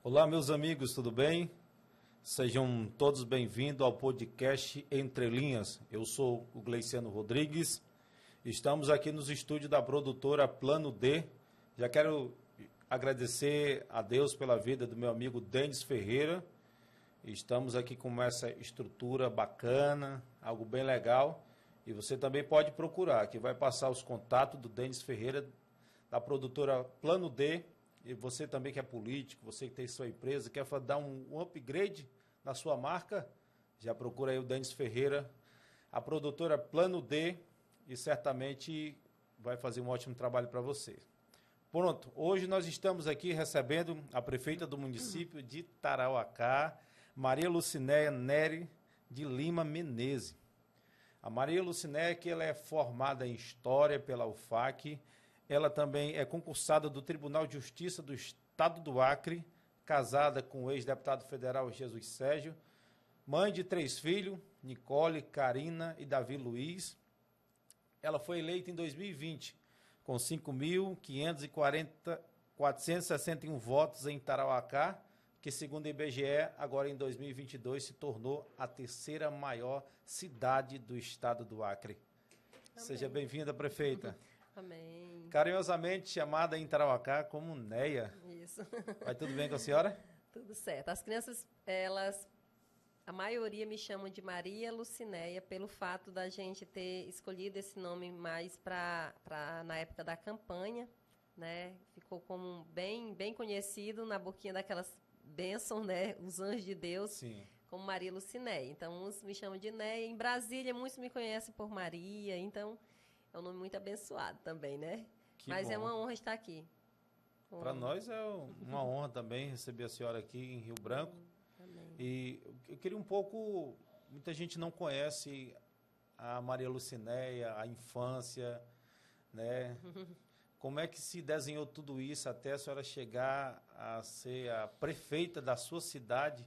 Olá, meus amigos, tudo bem? Sejam todos bem-vindos ao podcast Entre Linhas. Eu sou o Gleiciano Rodrigues. Estamos aqui nos estúdios da produtora Plano D. Já quero agradecer a Deus pela vida do meu amigo Denis Ferreira. Estamos aqui com essa estrutura bacana, algo bem legal. E você também pode procurar, que vai passar os contatos do Denis Ferreira, da produtora Plano D. E você também que é político, você que tem sua empresa, quer dar um upgrade na sua marca, já procura aí o Denis Ferreira, a produtora Plano D, e certamente vai fazer um ótimo trabalho para você. Pronto, hoje nós estamos aqui recebendo a prefeita do município de Tarauacá, Maria Lucinéia Nery de Lima Menezes. A Maria Lucinéia, que ela é formada em História pela UFAC, ela também é concursada do Tribunal de Justiça do Estado do Acre, casada com o ex-deputado federal Jesus Sérgio, mãe de 3 filhos, Nicole, Karina e Davi Luiz. Ela foi eleita em 2020, com 5.461 votos em Tarauacá, que segundo o IBGE, agora em 2022, se tornou a 3ª maior cidade do estado do Acre. Amém. Seja bem-vinda, prefeita. Amém. Carinhosamente chamada em Tarauacá como Neia. Isso. Vai tudo bem com a senhora? Tudo certo. As crianças, a maioria me chamam de Maria Lucinéia pelo fato da gente ter escolhido esse nome mais na época da campanha, né? Ficou como bem conhecido na boquinha daquelas bênçãos, né? Os anjos de Deus. Sim. Como Maria Lucinéia. Então, uns me chamam de Neia. Em Brasília, muitos me conhecem por Maria. Então, é um nome muito abençoado também, né? Mas é uma honra estar aqui. Para nós é uma honra também receber a senhora aqui em Rio Branco. Amém. E eu queria um pouco... Muita gente não conhece a Maria Lucinéia, a infância, né? Como é que se desenhou tudo isso até a senhora chegar a ser a prefeita da sua cidade?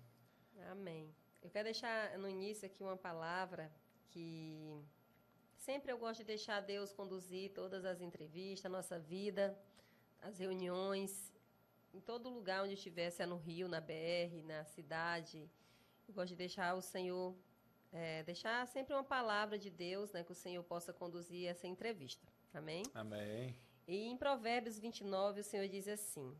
Amém. Eu quero deixar no início aqui uma palavra que... Sempre eu gosto de deixar Deus conduzir todas as entrevistas, a nossa vida, as reuniões, em todo lugar onde estiver, se é no Rio, na BR, na cidade. Eu gosto de deixar o Senhor, deixar sempre uma palavra de Deus, né, que o Senhor possa conduzir essa entrevista. Amém? Amém. E em Provérbios 29, o Senhor diz assim,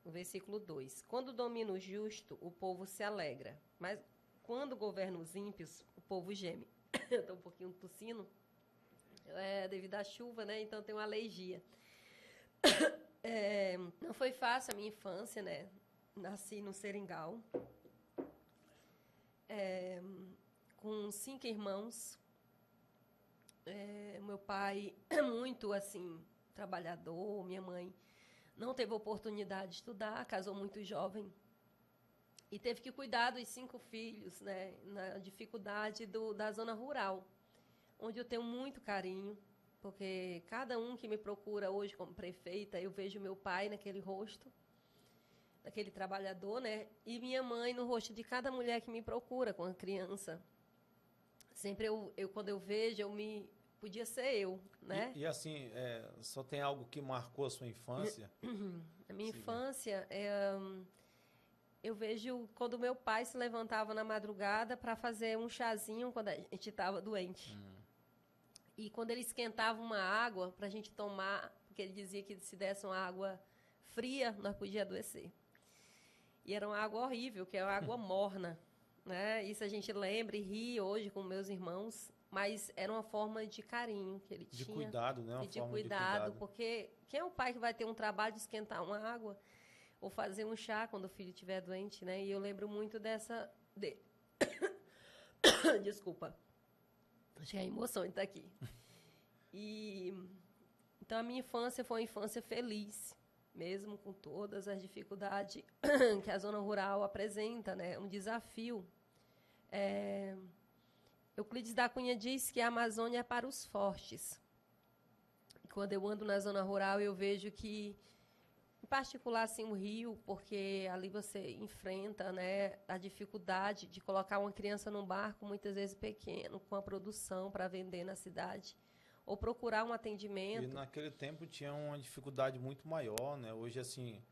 no versículo 2, quando domina o justo, o povo se alegra, mas quando governa os ímpios, o povo geme. Eu estou um pouquinho tossindo, devido à chuva, né? Então tenho uma alergia. Não foi fácil a minha infância, né? Nasci no Seringal, com 5 irmãos. Meu pai muito assim trabalhador, minha mãe não teve oportunidade de estudar, casou muito jovem. E teve que cuidar dos 5 filhos, né, na dificuldade da zona rural, onde eu tenho muito carinho, porque cada um que me procura hoje como prefeita, eu vejo meu pai naquele rosto, daquele trabalhador, né, e minha mãe no rosto de cada mulher que me procura com a criança. Sempre quando eu vejo, podia ser eu, né? E assim, só tem algo que marcou a sua infância? A minha infância eu vejo quando meu pai se levantava na madrugada para fazer um chazinho quando a gente estava doente. E quando ele esquentava uma água para a gente tomar, porque ele dizia que se desse uma água fria, nós podíamos adoecer. E era uma água horrível, que é uma água morna. Né? Isso a gente lembra e ri hoje com meus irmãos, mas era uma forma de carinho que ele tinha. De cuidado, né? E de cuidado, porque quem é o pai que vai ter um trabalho de esquentar uma água ou fazer um chá quando o filho estiver doente, né? E eu lembro muito dessa... Desculpa. Acho que é a emoção de estar aqui. Então, a minha infância foi uma infância feliz, mesmo com todas as dificuldades que a zona rural apresenta, né? Um desafio. Euclides da Cunha diz que a Amazônia é para os fortes. Quando eu ando na zona rural, eu vejo que, em particular, assim, o Rio, porque ali você enfrenta, né, a dificuldade de colocar uma criança num barco, muitas vezes pequeno, com a produção para vender na cidade, ou procurar um atendimento. E naquele tempo tinha uma dificuldade muito maior, né? Hoje, assim,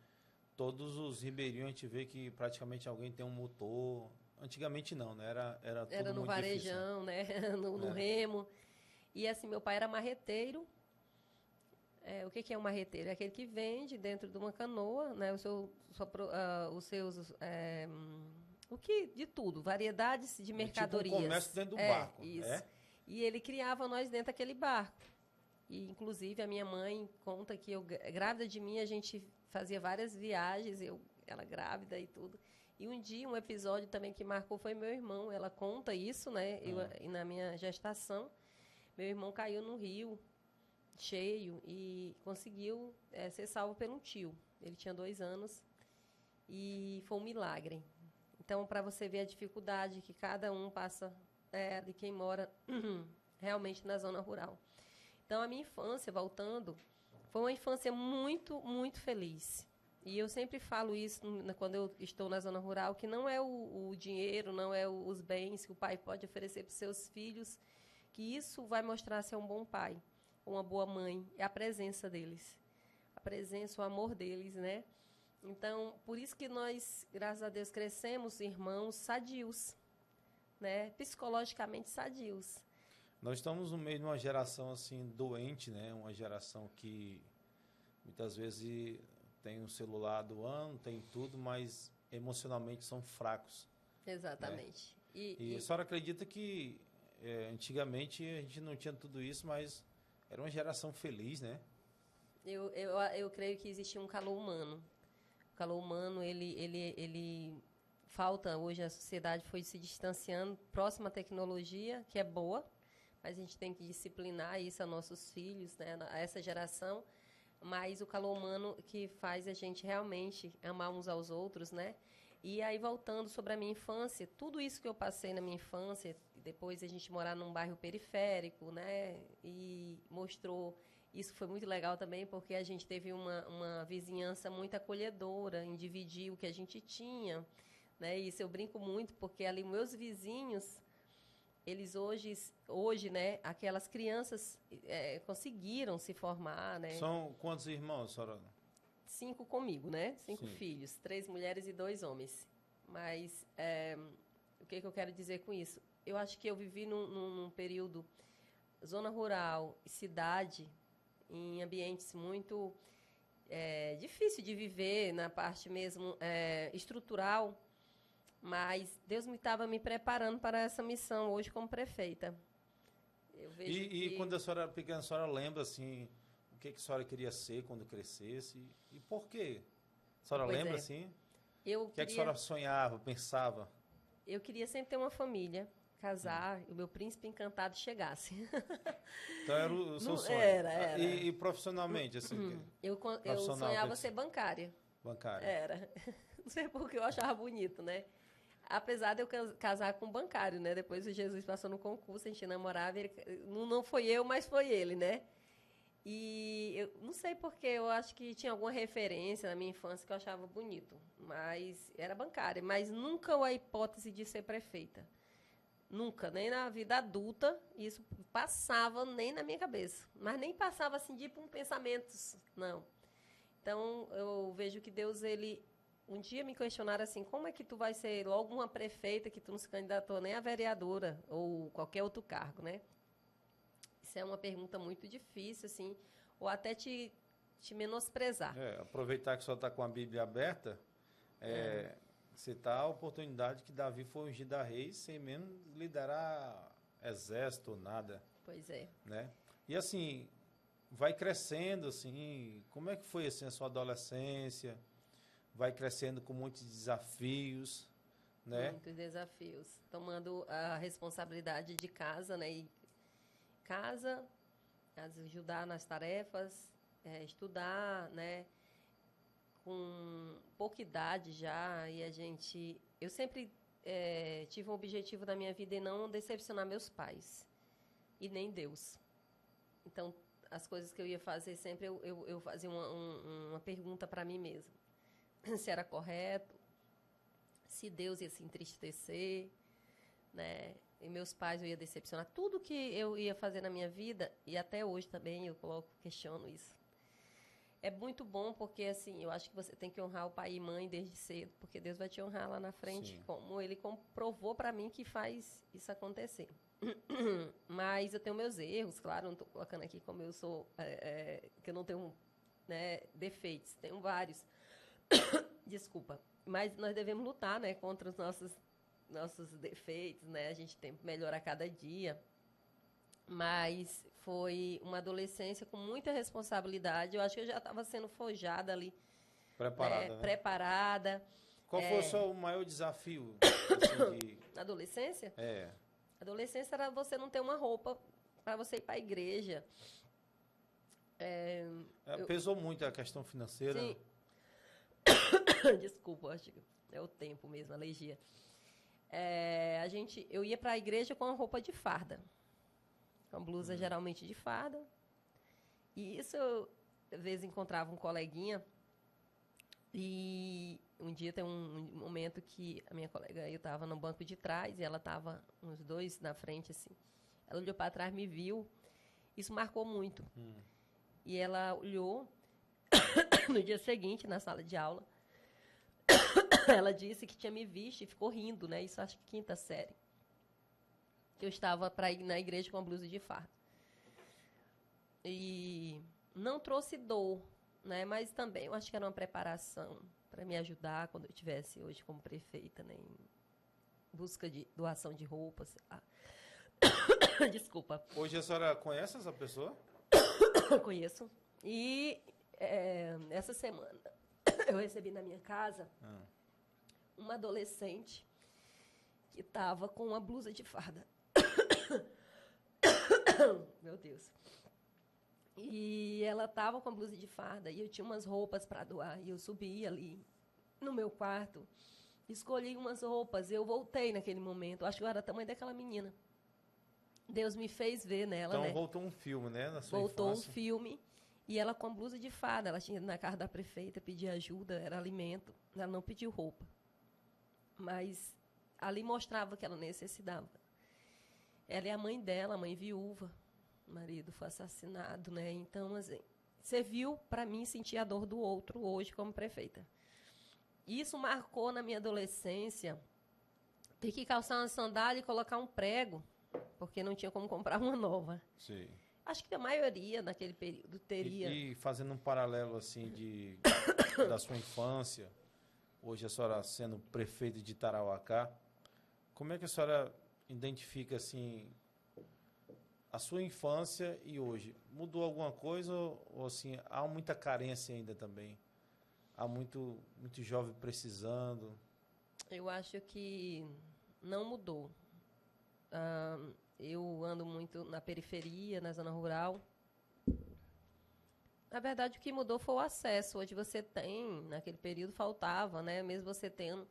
todos os ribeirinhos a gente vê que praticamente alguém tem um motor. Antigamente não, né? Era tudo Era no muito varejão, né? No É. remo. E assim, meu pai era marreteiro. O que é um marreteiro? É aquele que vende dentro de uma canoa, né? Os seus... de tudo, variedades de mercadorias. Tipo um comércio dentro do barco, Isso. é? E ele criava nós dentro daquele barco. E, inclusive, a minha mãe conta que grávida de mim, a gente fazia várias viagens, ela grávida e tudo. E um dia, um episódio também que marcou foi meu irmão. Ela conta isso, né? E na minha gestação, meu irmão caiu no rio, cheio, e conseguiu ser salvo por um tio. Ele tinha 2 anos e foi um milagre. Então, para você ver a dificuldade que cada um passa de quem mora realmente na zona rural. Então, a minha infância, voltando, foi uma infância muito, muito feliz. E eu sempre falo isso quando eu estou na zona rural, que não é o dinheiro, não é os bens que o pai pode oferecer para os seus filhos, que isso vai mostrar ser um bom pai, uma boa mãe, é a presença deles. A presença, o amor deles, né? Então, por isso que nós, graças a Deus, crescemos irmãos sadios, né? Psicologicamente sadios. Nós estamos no meio de uma geração assim doente, né? Uma geração que muitas vezes tem um celular do ano, tem tudo, mas emocionalmente são fracos. Exatamente. Né? E a senhora acredita que antigamente a gente não tinha tudo isso, mas era uma geração feliz, né? Eu creio que existia um calor humano. O calor humano, ele falta hoje, a sociedade foi se distanciando próxima à tecnologia, que é boa, mas a gente tem que disciplinar isso a nossos filhos, né, a essa geração, mas o calor humano que faz a gente realmente amar uns aos outros, né? E aí, voltando sobre a minha infância, tudo isso que eu passei na minha infância, depois a gente morar num bairro periférico, né? E mostrou... Isso foi muito legal também, porque a gente teve uma vizinhança muito acolhedora em dividir o que a gente tinha, né? Isso eu brinco muito, porque ali meus vizinhos, eles hoje, né? Aquelas crianças conseguiram se formar, né? São quantos irmãos, senhora? 5 comigo, né? 5 Sim. filhos, 3 mulheres e 2 homens. Mas o que eu quero dizer com isso? Eu acho que eu vivi num período zona rural e cidade, em ambientes muito difícil de viver, na parte mesmo estrutural, mas Deus estava me preparando para essa missão hoje como prefeita. Eu vejo E quando a senhora era pequena, a senhora lembra assim, o que a senhora queria ser quando crescesse e por quê? A senhora lembra assim? O que a senhora sonhava, pensava? Eu queria sempre ter uma família, casar, e o meu príncipe encantado chegasse. Então era o seu sonho. Era. E profissionalmente, assim? Eu sonhava ser bancária. Bancária. Era. Não sei porque eu achava bonito, né? Apesar de eu casar com um bancário, né? Depois o Jesus passou no concurso, a gente namorava, não foi eu, mas foi ele, né? E eu não sei porque, eu acho que tinha alguma referência na minha infância que eu achava bonito, mas era bancária, mas nunca a hipótese de ser prefeita. Nunca, nem na vida adulta, isso passava nem na minha cabeça. Mas nem passava assim, tipo, pensamentos, não. Então, eu vejo que Deus, um dia me questionaram assim, como é que tu vai ser logo uma prefeita que tu não se candidatou nem a vereadora ou qualquer outro cargo, né? Isso é uma pergunta muito difícil, assim, ou até te menosprezar. Aproveitar que só está com a Bíblia aberta, citar a oportunidade que Davi foi ungido a rei sem mesmo liderar exército, nada. Pois é. Né? E assim, vai crescendo, assim, como é que foi assim, a sua adolescência? Vai crescendo com muitos desafios, né? Muitos desafios. Tomando a responsabilidade de casa, né? E casa, ajudar nas tarefas, estudar, né? Com pouca idade já, e eu sempre tive um objetivo na minha vida em não decepcionar meus pais e nem Deus. Então, as coisas que eu ia fazer sempre, eu fazia uma pergunta para mim mesma. Se era correto, se Deus ia se entristecer, né? E meus pais eu ia decepcionar. Tudo que eu ia fazer na minha vida, e até hoje também eu questiono isso. É muito bom porque, assim, eu acho que você tem que honrar o pai e mãe desde cedo, porque Deus vai te honrar lá na frente, Sim. como Ele comprovou para mim que faz isso acontecer. Mas eu tenho meus erros, claro, não estou colocando aqui como eu sou, que eu não tenho, né, defeitos, tenho vários. Desculpa. Mas nós devemos lutar, né, contra os nossos defeitos, né? A gente tem que melhorar cada dia. Mas foi uma adolescência com muita responsabilidade. Eu acho que eu já estava sendo forjada ali, né? Preparada, né? Preparada. Qual foi o seu maior desafio, assim, de... Na adolescência? É, Adolescência era você não ter uma roupa para você ir para a igreja. pesou muito a questão financeira, Sim. né? Desculpa, acho que é o tempo mesmo, a alergia. Eu ia para a igreja com a roupa de farda. Com blusa geralmente de farda. E isso, eu, às vezes, encontrava um coleguinha. E um dia tem um momento que a minha colega, eu estava no banco de trás e ela estava uns dois na frente, assim. Ela olhou para trás, me viu. Isso marcou muito. E ela olhou no dia seguinte, na sala de aula. Ela disse que tinha me visto e ficou rindo, né? Isso acho que quinta série. Que eu estava para ir na igreja com a blusa de farda. E não trouxe dor, né? Mas também eu acho que era uma preparação para me ajudar quando eu estivesse hoje como prefeita, né? Em busca de doação de roupas. Desculpa. Hoje a senhora conhece essa pessoa? Conheço. E essa semana eu recebi na minha casa uma adolescente que estava com uma blusa de farda. Meu Deus. E ela estava com a blusa de farda e eu tinha umas roupas para doar. E eu subi ali no meu quarto, escolhi umas roupas. Eu voltei naquele momento. Acho que eu era o tamanho daquela menina. Deus me fez ver nela, Então né? voltou um filme, né, na sua Voltou infância. um filme e ela com a blusa de farda. Ela tinha ido na casa da prefeita pedir ajuda, era alimento. Ela não pediu roupa. Mas ali mostrava que ela necessitava. Ela é a mãe dela, a mãe viúva. O marido foi assassinado, né? Então, assim, serviu para mim sentir a dor do outro hoje como prefeita. Isso marcou na minha adolescência ter que calçar uma sandália e colocar um prego, porque não tinha como comprar uma nova. Sim. Acho que a maioria naquele período teria. E fazendo um paralelo, assim, da sua infância, hoje a senhora sendo prefeita de Tarauacá, como é que a senhora identifica, assim, a sua infância e hoje? Mudou alguma coisa ou assim, há muita carência ainda também? Há muito jovem precisando? Eu acho que não mudou. Eu ando muito na periferia, na zona rural. Na verdade, o que mudou foi o acesso. Hoje você tem, naquele período faltava, né? Mesmo você tendo,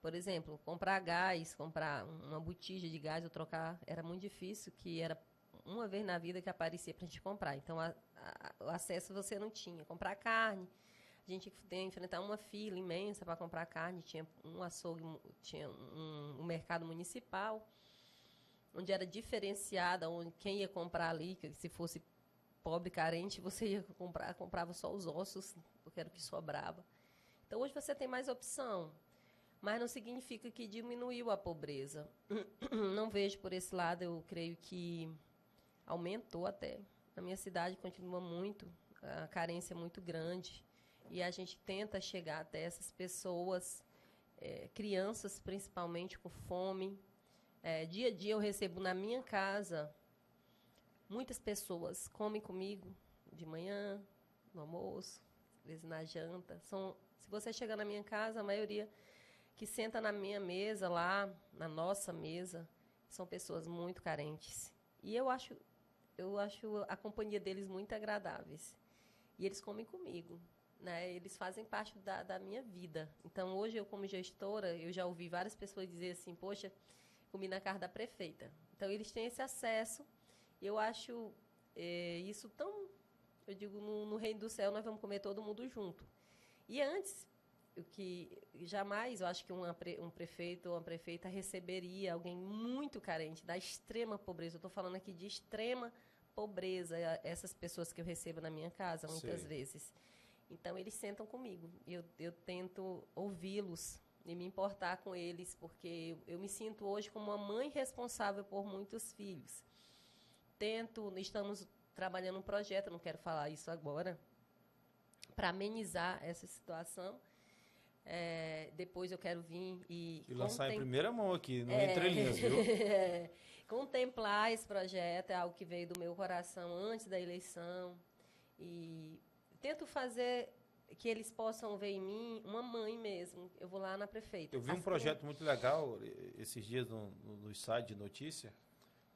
por exemplo, comprar gás, comprar uma botija de gás ou trocar, era muito difícil, que era uma vez na vida que aparecia para a gente comprar. Então, o acesso você não tinha. Comprar carne, a gente tem que enfrentar uma fila imensa para comprar carne. Tinha um açougue, tinha um mercado municipal, onde era diferenciada, onde quem ia comprar ali, que se fosse pobre, carente, você ia comprava só os ossos, porque era o que sobrava. Então, hoje você tem mais opção, mas não significa que diminuiu a pobreza. Não vejo por esse lado, eu creio que aumentou até. Na minha cidade continua muito, a carência é muito grande, e a gente tenta chegar até essas pessoas, crianças principalmente com fome. Dia a dia eu recebo na minha casa, muitas pessoas comem comigo de manhã, no almoço, às vezes na janta. Se você chegar na minha casa, a maioria que senta na minha mesa lá, na nossa mesa, são pessoas muito carentes. E eu acho a companhia deles muito agradáveis. E eles comem comigo, né? Eles fazem parte da minha vida. Então, hoje, eu como gestora, eu já ouvi várias pessoas dizer assim, poxa, comi na casa da prefeita. Então, eles têm esse acesso. Eu acho isso tão... Eu digo, no reino do céu, nós vamos comer todo mundo junto. E antes, jamais, eu acho que um prefeito ou uma prefeita receberia alguém muito carente, da extrema pobreza. Eu estou falando aqui de extrema pobreza, essas pessoas que eu recebo na minha casa, muitas vezes. Então, eles sentam comigo. Eu tento ouvi-los e me importar com eles, porque eu me sinto hoje como uma mãe responsável por muitos filhos. Estamos trabalhando um projeto, não quero falar isso agora, para amenizar essa situação. Depois eu quero vir e lançar em primeira mão aqui, no Entre Linhas, viu? Contemplar esse projeto é algo que veio do meu coração antes da eleição. E tento fazer que eles possam ver em mim uma mãe mesmo. Eu vou lá na prefeita. Eu vi um projeto muito legal esses dias no site de notícia,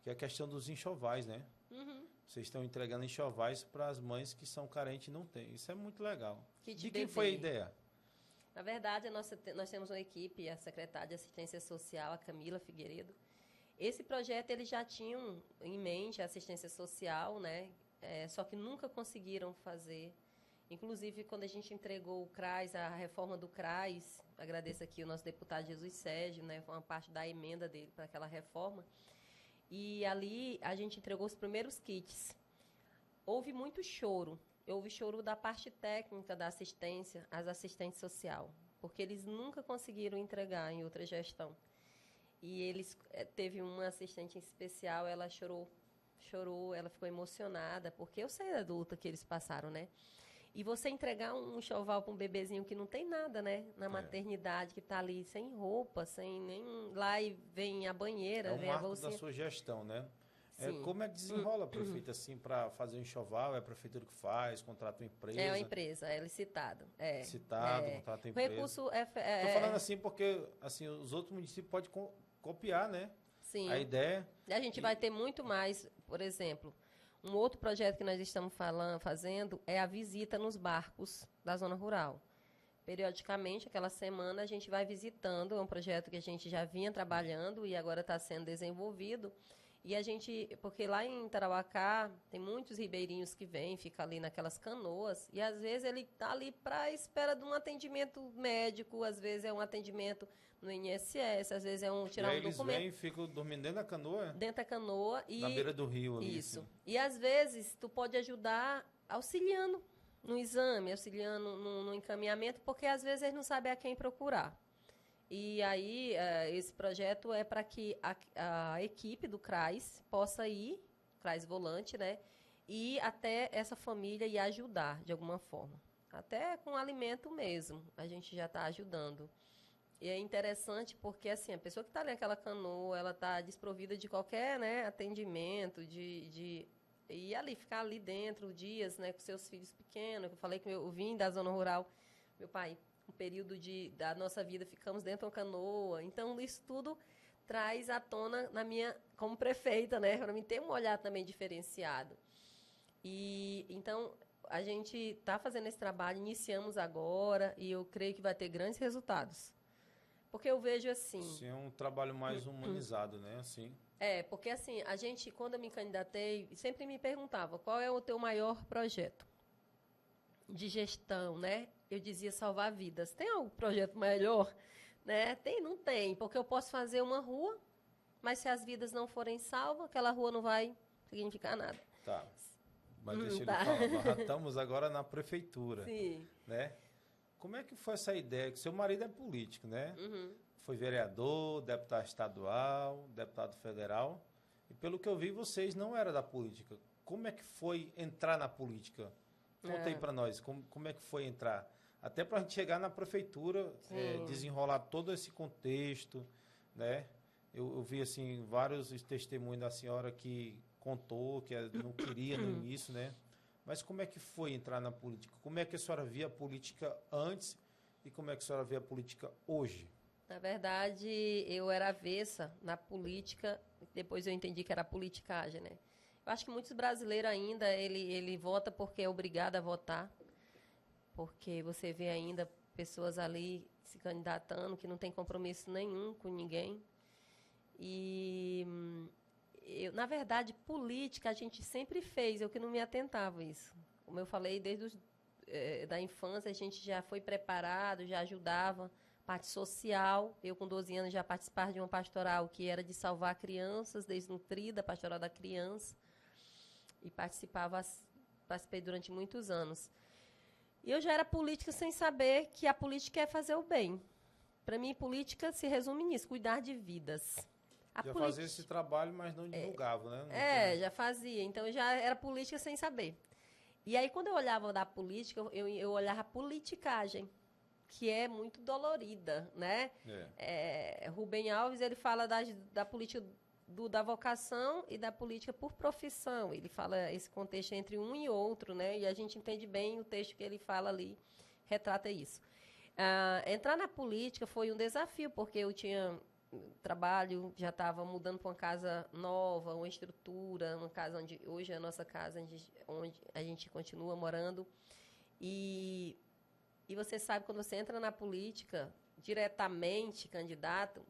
que é a questão dos enxovais, né? Uhum. Vocês estão entregando enxovais para as mães que são carentes e não têm. Isso é muito legal. De quem bebê. foi a ideia? Na verdade, nós temos uma equipe, a secretária de Assistência Social, a Camila Figueiredo. Esse projeto eles já tinham em mente a assistência social, né? Só que nunca conseguiram fazer. Inclusive, quando a gente entregou o CRAS, a reforma do CRAS, agradeço aqui o nosso deputado Jesus Sérgio, né? Foi uma parte da emenda dele para aquela reforma. E ali a gente entregou os primeiros kits. Houve muito choro. Houve choro da parte técnica da assistência, as assistentes social, porque eles nunca conseguiram entregar em outra gestão. E eles teve uma assistente especial, ela chorou, ela ficou emocionada, porque eu sei da luta que eles passaram, né? E você entregar um enxoval para um bebezinho que não tem nada, né? Na maternidade, que está ali sem roupa, sem nem... Lá e vem a banheira, vem a bolsinha. É um marco da sua gestão, né? Sim. Como é que desenrola, prefeita, assim, para fazer um enxoval? É a prefeitura que faz, contrata uma empresa? É uma empresa, é licitado. Licitado, contrata uma empresa. O recurso Estou falando assim porque assim, os outros municípios podem copiar, né? Sim. A ideia. E a gente vai ter muito mais, por exemplo, um outro projeto que nós estamos fazendo é a visita nos barcos da zona rural. Periodicamente, aquela semana, a gente vai visitando, é um projeto que a gente já vinha trabalhando e agora está sendo desenvolvido. E a gente, porque lá em Tarauacá, tem muitos ribeirinhos que vêm, ficam ali naquelas canoas, e às vezes ele está ali para a espera de um atendimento médico, às vezes é um atendimento no INSS, às vezes é tirar um documento. E aí eles vêm e ficam dormindo dentro da canoa? Dentro da canoa. Na beira do rio ali. Isso. Assim. E às vezes tu pode ajudar auxiliando no exame, auxiliando no encaminhamento, porque às vezes eles não sabem a quem procurar. E aí, esse projeto é para que a equipe do CRAS possa ir, CRAS Volante, né? Ir até essa família e ajudar de alguma forma. Até com alimento mesmo, a gente já está ajudando. E é interessante porque, assim, a pessoa que está ali naquela canoa, ela está desprovida de qualquer, né, atendimento, e ali, ficar ali dentro dias, né, com seus filhos pequenos. Eu falei que eu vim da zona rural, meu pai... Um período da nossa vida, ficamos dentro de uma canoa. Então, isso tudo traz à tona como prefeita, né? Para mim ter um olhar também diferenciado. E, então, a gente está fazendo esse trabalho, iniciamos agora, e eu creio que vai ter grandes resultados. Porque eu vejo assim... Sim, é um trabalho mais humanizado, né? Assim. Porque assim, a gente, quando eu me candidatei, sempre me perguntava, qual é o teu maior projeto de gestão, né? Eu dizia salvar vidas. Tem algum projeto melhor? Né? Não tem, porque eu posso fazer uma rua, mas se as vidas não forem salvas, aquela rua não vai significar nada. Tá. Mas deixa eu lhe falar, nós já estamos agora na prefeitura. Sim. Né? Como é que foi essa ideia? Que seu marido é político, né? Uhum. Foi vereador, deputado estadual, deputado federal. E pelo que eu vi, vocês não eram da política. Como é que foi entrar na política? Conta aí para nós, como é que foi entrar? Até para a gente chegar na prefeitura, desenrolar todo esse contexto, né? Eu vi, assim, vários testemunhos da senhora que contou que não queria no início, né? Mas como é que foi entrar na política? Como é que a senhora via a política antes e como é que a senhora vê a política hoje? Na verdade, eu era avessa na política, depois eu entendi que era politicagem, né? Eu acho que muitos brasileiros ainda, ele vota porque é obrigado a votar, porque você vê ainda pessoas ali se candidatando que não tem compromisso nenhum com ninguém. E, na verdade, política a gente sempre fez, eu que não me atentava a isso. Como eu falei, desde da infância a gente já foi preparado, já ajudava, parte social. Eu, com 12 anos, já participava de uma pastoral que era de salvar crianças, desnutrida, pastoral da criança. E participei durante muitos anos. E eu já era política sem saber que a política é fazer o bem. Para mim, política se resume nisso, cuidar de vidas. Já fazia esse trabalho, mas não divulgava, né? Já fazia. Então, eu já era política sem saber. E aí, quando eu olhava da política, eu olhava a politicagem, que é muito dolorida, né? Rubem Alves, ele fala da política da vocação e da política por profissão. Ele fala esse contexto entre um e outro, né? E a gente entende bem o texto que ele fala ali, retrata isso. Entrar na política foi um desafio, porque eu tinha trabalho, já estava mudando para uma casa nova, uma estrutura, uma casa onde hoje é a nossa casa, onde a gente continua morando. E você sabe, quando você entra na política, diretamente candidato,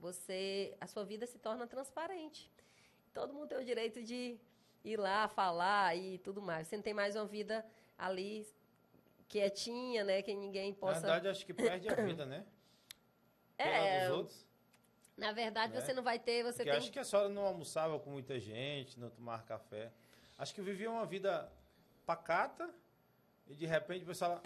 a sua vida se torna transparente. Todo mundo tem o direito de ir lá, falar e tudo mais. Você não tem mais uma vida ali quietinha, né? Que ninguém possa... Na verdade, acho que perde a vida, né? Dos outros. Na verdade, você não vai ter... Porque acho que a senhora não almoçava com muita gente, não tomava café. Acho que vivia uma vida pacata e, de repente, você fala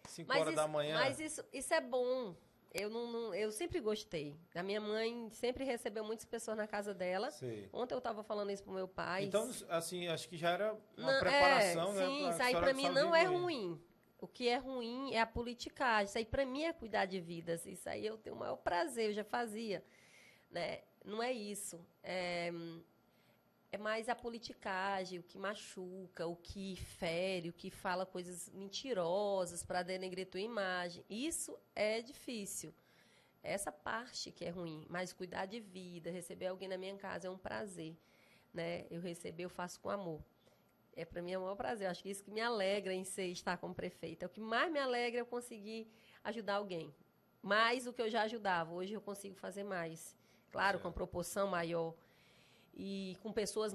5 horas da manhã... Mas isso é bom. Eu sempre gostei. A minha mãe sempre recebeu muitas pessoas na casa dela. Sei. Ontem eu estava falando isso pro meu pai. Então, assim, acho que já era uma preparação, né? Sim, isso aí para mim não é ruim. O que é ruim é a politicagem. Isso aí para mim é cuidar de vidas. Isso aí eu tenho o maior prazer, eu já fazia, né? Não é isso. É mais a politicagem, o que machuca, o que fere, o que fala coisas mentirosas para denegrir tua imagem. Isso é difícil. Essa parte que é ruim. Mas cuidar de vida, receber alguém na minha casa é um prazer, né? Eu faço com amor. Para mim é o maior prazer. Eu acho que isso que me alegra em estar como prefeita. O que mais me alegra é eu conseguir ajudar alguém. Mais do que eu já ajudava. Hoje eu consigo fazer mais. Claro, com proporção maior. E com pessoas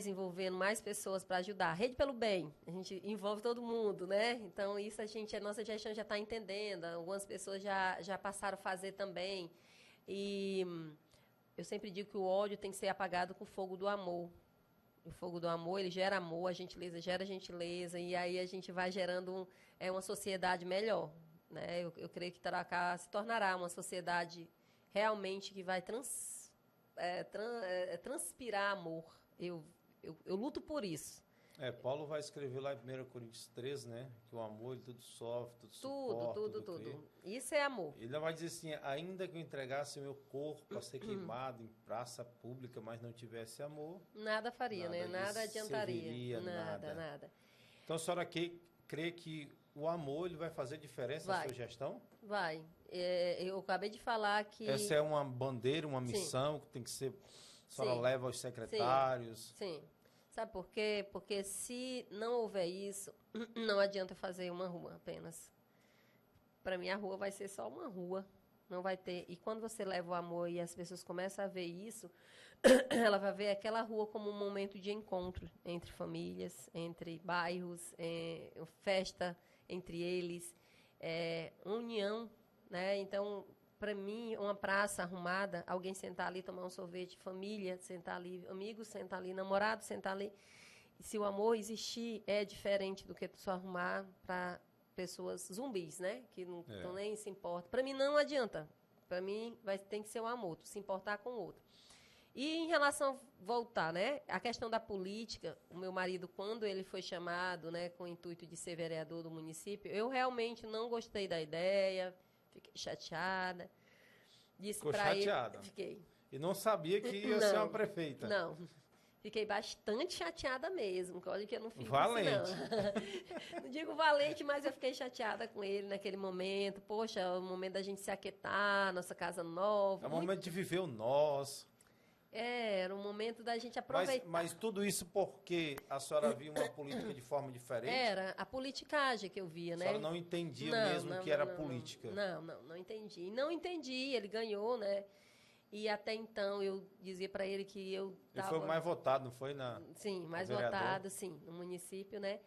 envolvendo mais pessoas para ajudar. Rede pelo Bem, a gente envolve todo mundo, né? Então, isso a nossa gestão já está entendendo. Algumas pessoas já passaram a fazer também. E eu sempre digo que o ódio tem que ser apagado com o fogo do amor. O fogo do amor, ele gera amor, a gentileza gera gentileza, e aí a gente vai gerando uma sociedade melhor, né? Eu creio que Tarauacá se tornará uma sociedade realmente que vai transpirar amor. Eu luto por isso. Paulo vai escrever lá em 1 Coríntios 13, né? Que o amor, ele tudo sofre, tudo suporta, tudo. Isso é amor. Ele vai dizer assim, ainda que eu entregasse meu corpo a ser queimado em praça pública, mas não tivesse amor... Nada faria, né? Nada adiantaria. Nada. Então, a senhora crê que o amor ele vai fazer diferença na sua gestão? Vai. Eu acabei de falar que... Essa é uma bandeira, uma missão que tem que ser... A senhora leva aos secretários? Sim. Sabe por quê? Porque se não houver isso, não adianta fazer uma rua apenas. Para mim, a rua vai ser só uma rua. Não vai ter. E quando você leva o amor e as pessoas começam a ver isso, ela vai ver aquela rua como um momento de encontro entre famílias, entre bairros, festa entre eles, união, né? Então, para mim, uma praça arrumada, alguém sentar ali, tomar um sorvete, família, sentar ali, amigos, sentar ali, namorado, sentar ali. E se o amor existir, é diferente do que só arrumar para pessoas zumbis, né? Que não nem se importam. Para mim, não adianta. Para mim, tem que ser o amor, se importar com o outro. E em relação, voltar, né? A questão da política, o meu marido, quando ele foi chamado, né, com o intuito de ser vereador do município, eu realmente não gostei da ideia. Fiquei chateada. Ficou chateada? Fiquei. E não sabia que ia ser uma prefeita? Não. Fiquei bastante chateada mesmo. Olha que eu não fico valente. Assim, não. Não digo valente, mas eu fiquei chateada com ele naquele momento. Poxa, é o momento da gente se aquietar, nossa casa nova. É o momento de viver o nós. Era um momento da gente aproveitar. Mas tudo isso porque a senhora via uma política de forma diferente? Era a politicagem que eu via, né? A senhora não entendia mesmo que era política? Não entendi. E não entendi, ele ganhou, né? E até então eu dizia para ele que eu tava... Ele foi mais votado, não foi? Sim, mais votado, sim, no município, né?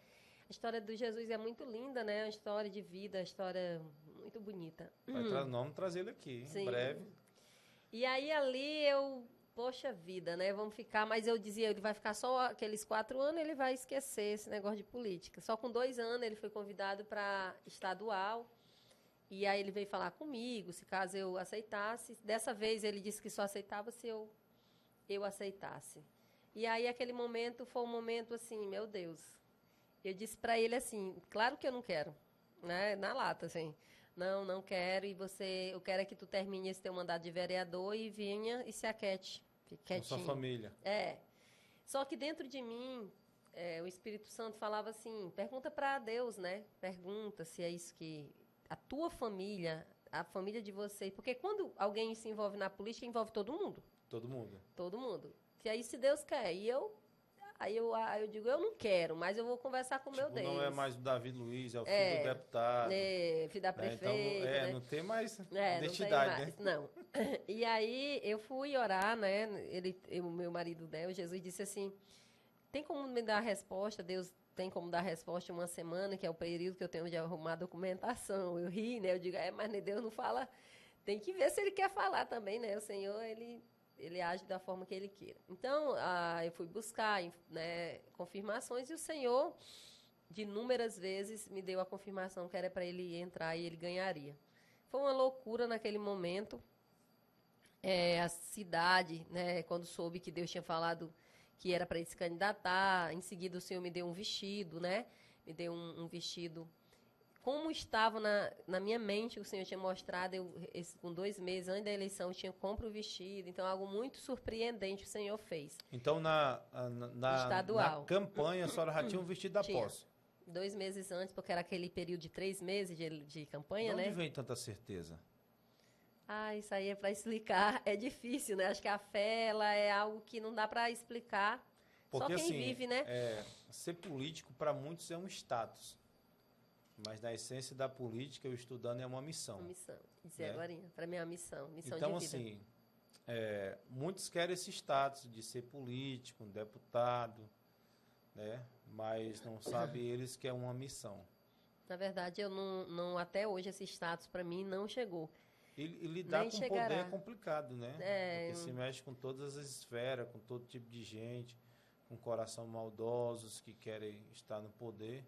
A história do Jesus é muito linda, né? Uma história de vida, uma história muito bonita. Vamos trazer ele aqui, sim. Em breve. E aí ali poxa vida, né? Vamos ficar, mas eu dizia, ele vai ficar só aqueles 4 anos, ele vai esquecer esse negócio de política. Só com 2 anos ele foi convidado para estadual, e aí ele veio falar comigo, se caso eu aceitasse. Dessa vez ele disse que só aceitava se eu aceitasse. E aí aquele momento foi um momento assim, meu Deus. Eu disse para ele assim, claro que eu não quero, né? Na lata, assim. Não quero, e eu quero é que tu termine esse teu mandato de vereador e venha e se aquete, fique quietinho. Com sua família. Só que dentro de mim, o Espírito Santo falava assim, pergunta para Deus, né? Pergunta se é isso que a tua família, a família de vocês, porque quando alguém se envolve na política, envolve todo mundo. Todo mundo. Todo mundo. E aí, se Deus quer, aí eu digo, eu não quero, mas eu vou conversar com o meu Deus. Não é mais o Davi Luiz, é o filho do deputado. Filho da prefeita. Então, né? não tem mais identidade, não tem mais, né? Não. E aí, eu fui orar, né? O meu marido, né? O Jesus disse assim, tem como me dar a resposta? Deus tem como dar a resposta em uma semana, que é o período que eu tenho de arrumar a documentação. Eu ri, né? Eu digo, mas Deus não fala... Tem que ver se ele quer falar também, né? O Senhor, ele age da forma que ele queira. Então, eu fui buscar, né, confirmações, e o Senhor, de inúmeras vezes, me deu a confirmação que era para ele entrar e ele ganharia. Foi uma loucura naquele momento. A cidade, né, quando soube que Deus tinha falado que era para ele se candidatar, em seguida o Senhor me deu um vestido, né? Me deu um vestido. Como estava na minha mente, o Senhor tinha mostrado, com 2 meses antes da eleição, eu tinha compro o vestido. Então, algo muito surpreendente o Senhor fez. Então, na campanha, a senhora já tinha um vestido da posse? 2 meses antes, porque era aquele período de 3 meses de campanha, né? De onde vem tanta certeza? Isso aí é para explicar. É difícil, né? Acho que a fé, ela é algo que não dá para explicar. Porque, só quem vive, né? Ser político, para muitos, é um status. Mas na essência da política, o estudando é uma missão. Uma missão. Dizer agora, para mim é uma missão de vida. Então, assim, muitos querem esse status de ser político, um deputado, né? Mas não sabem eles que é uma missão. Na verdade, eu não até hoje esse status para mim não chegou. E lidar com poder é complicado, né? Porque se mexe com todas as esferas, com todo tipo de gente, com coração maldosos que querem estar no poder.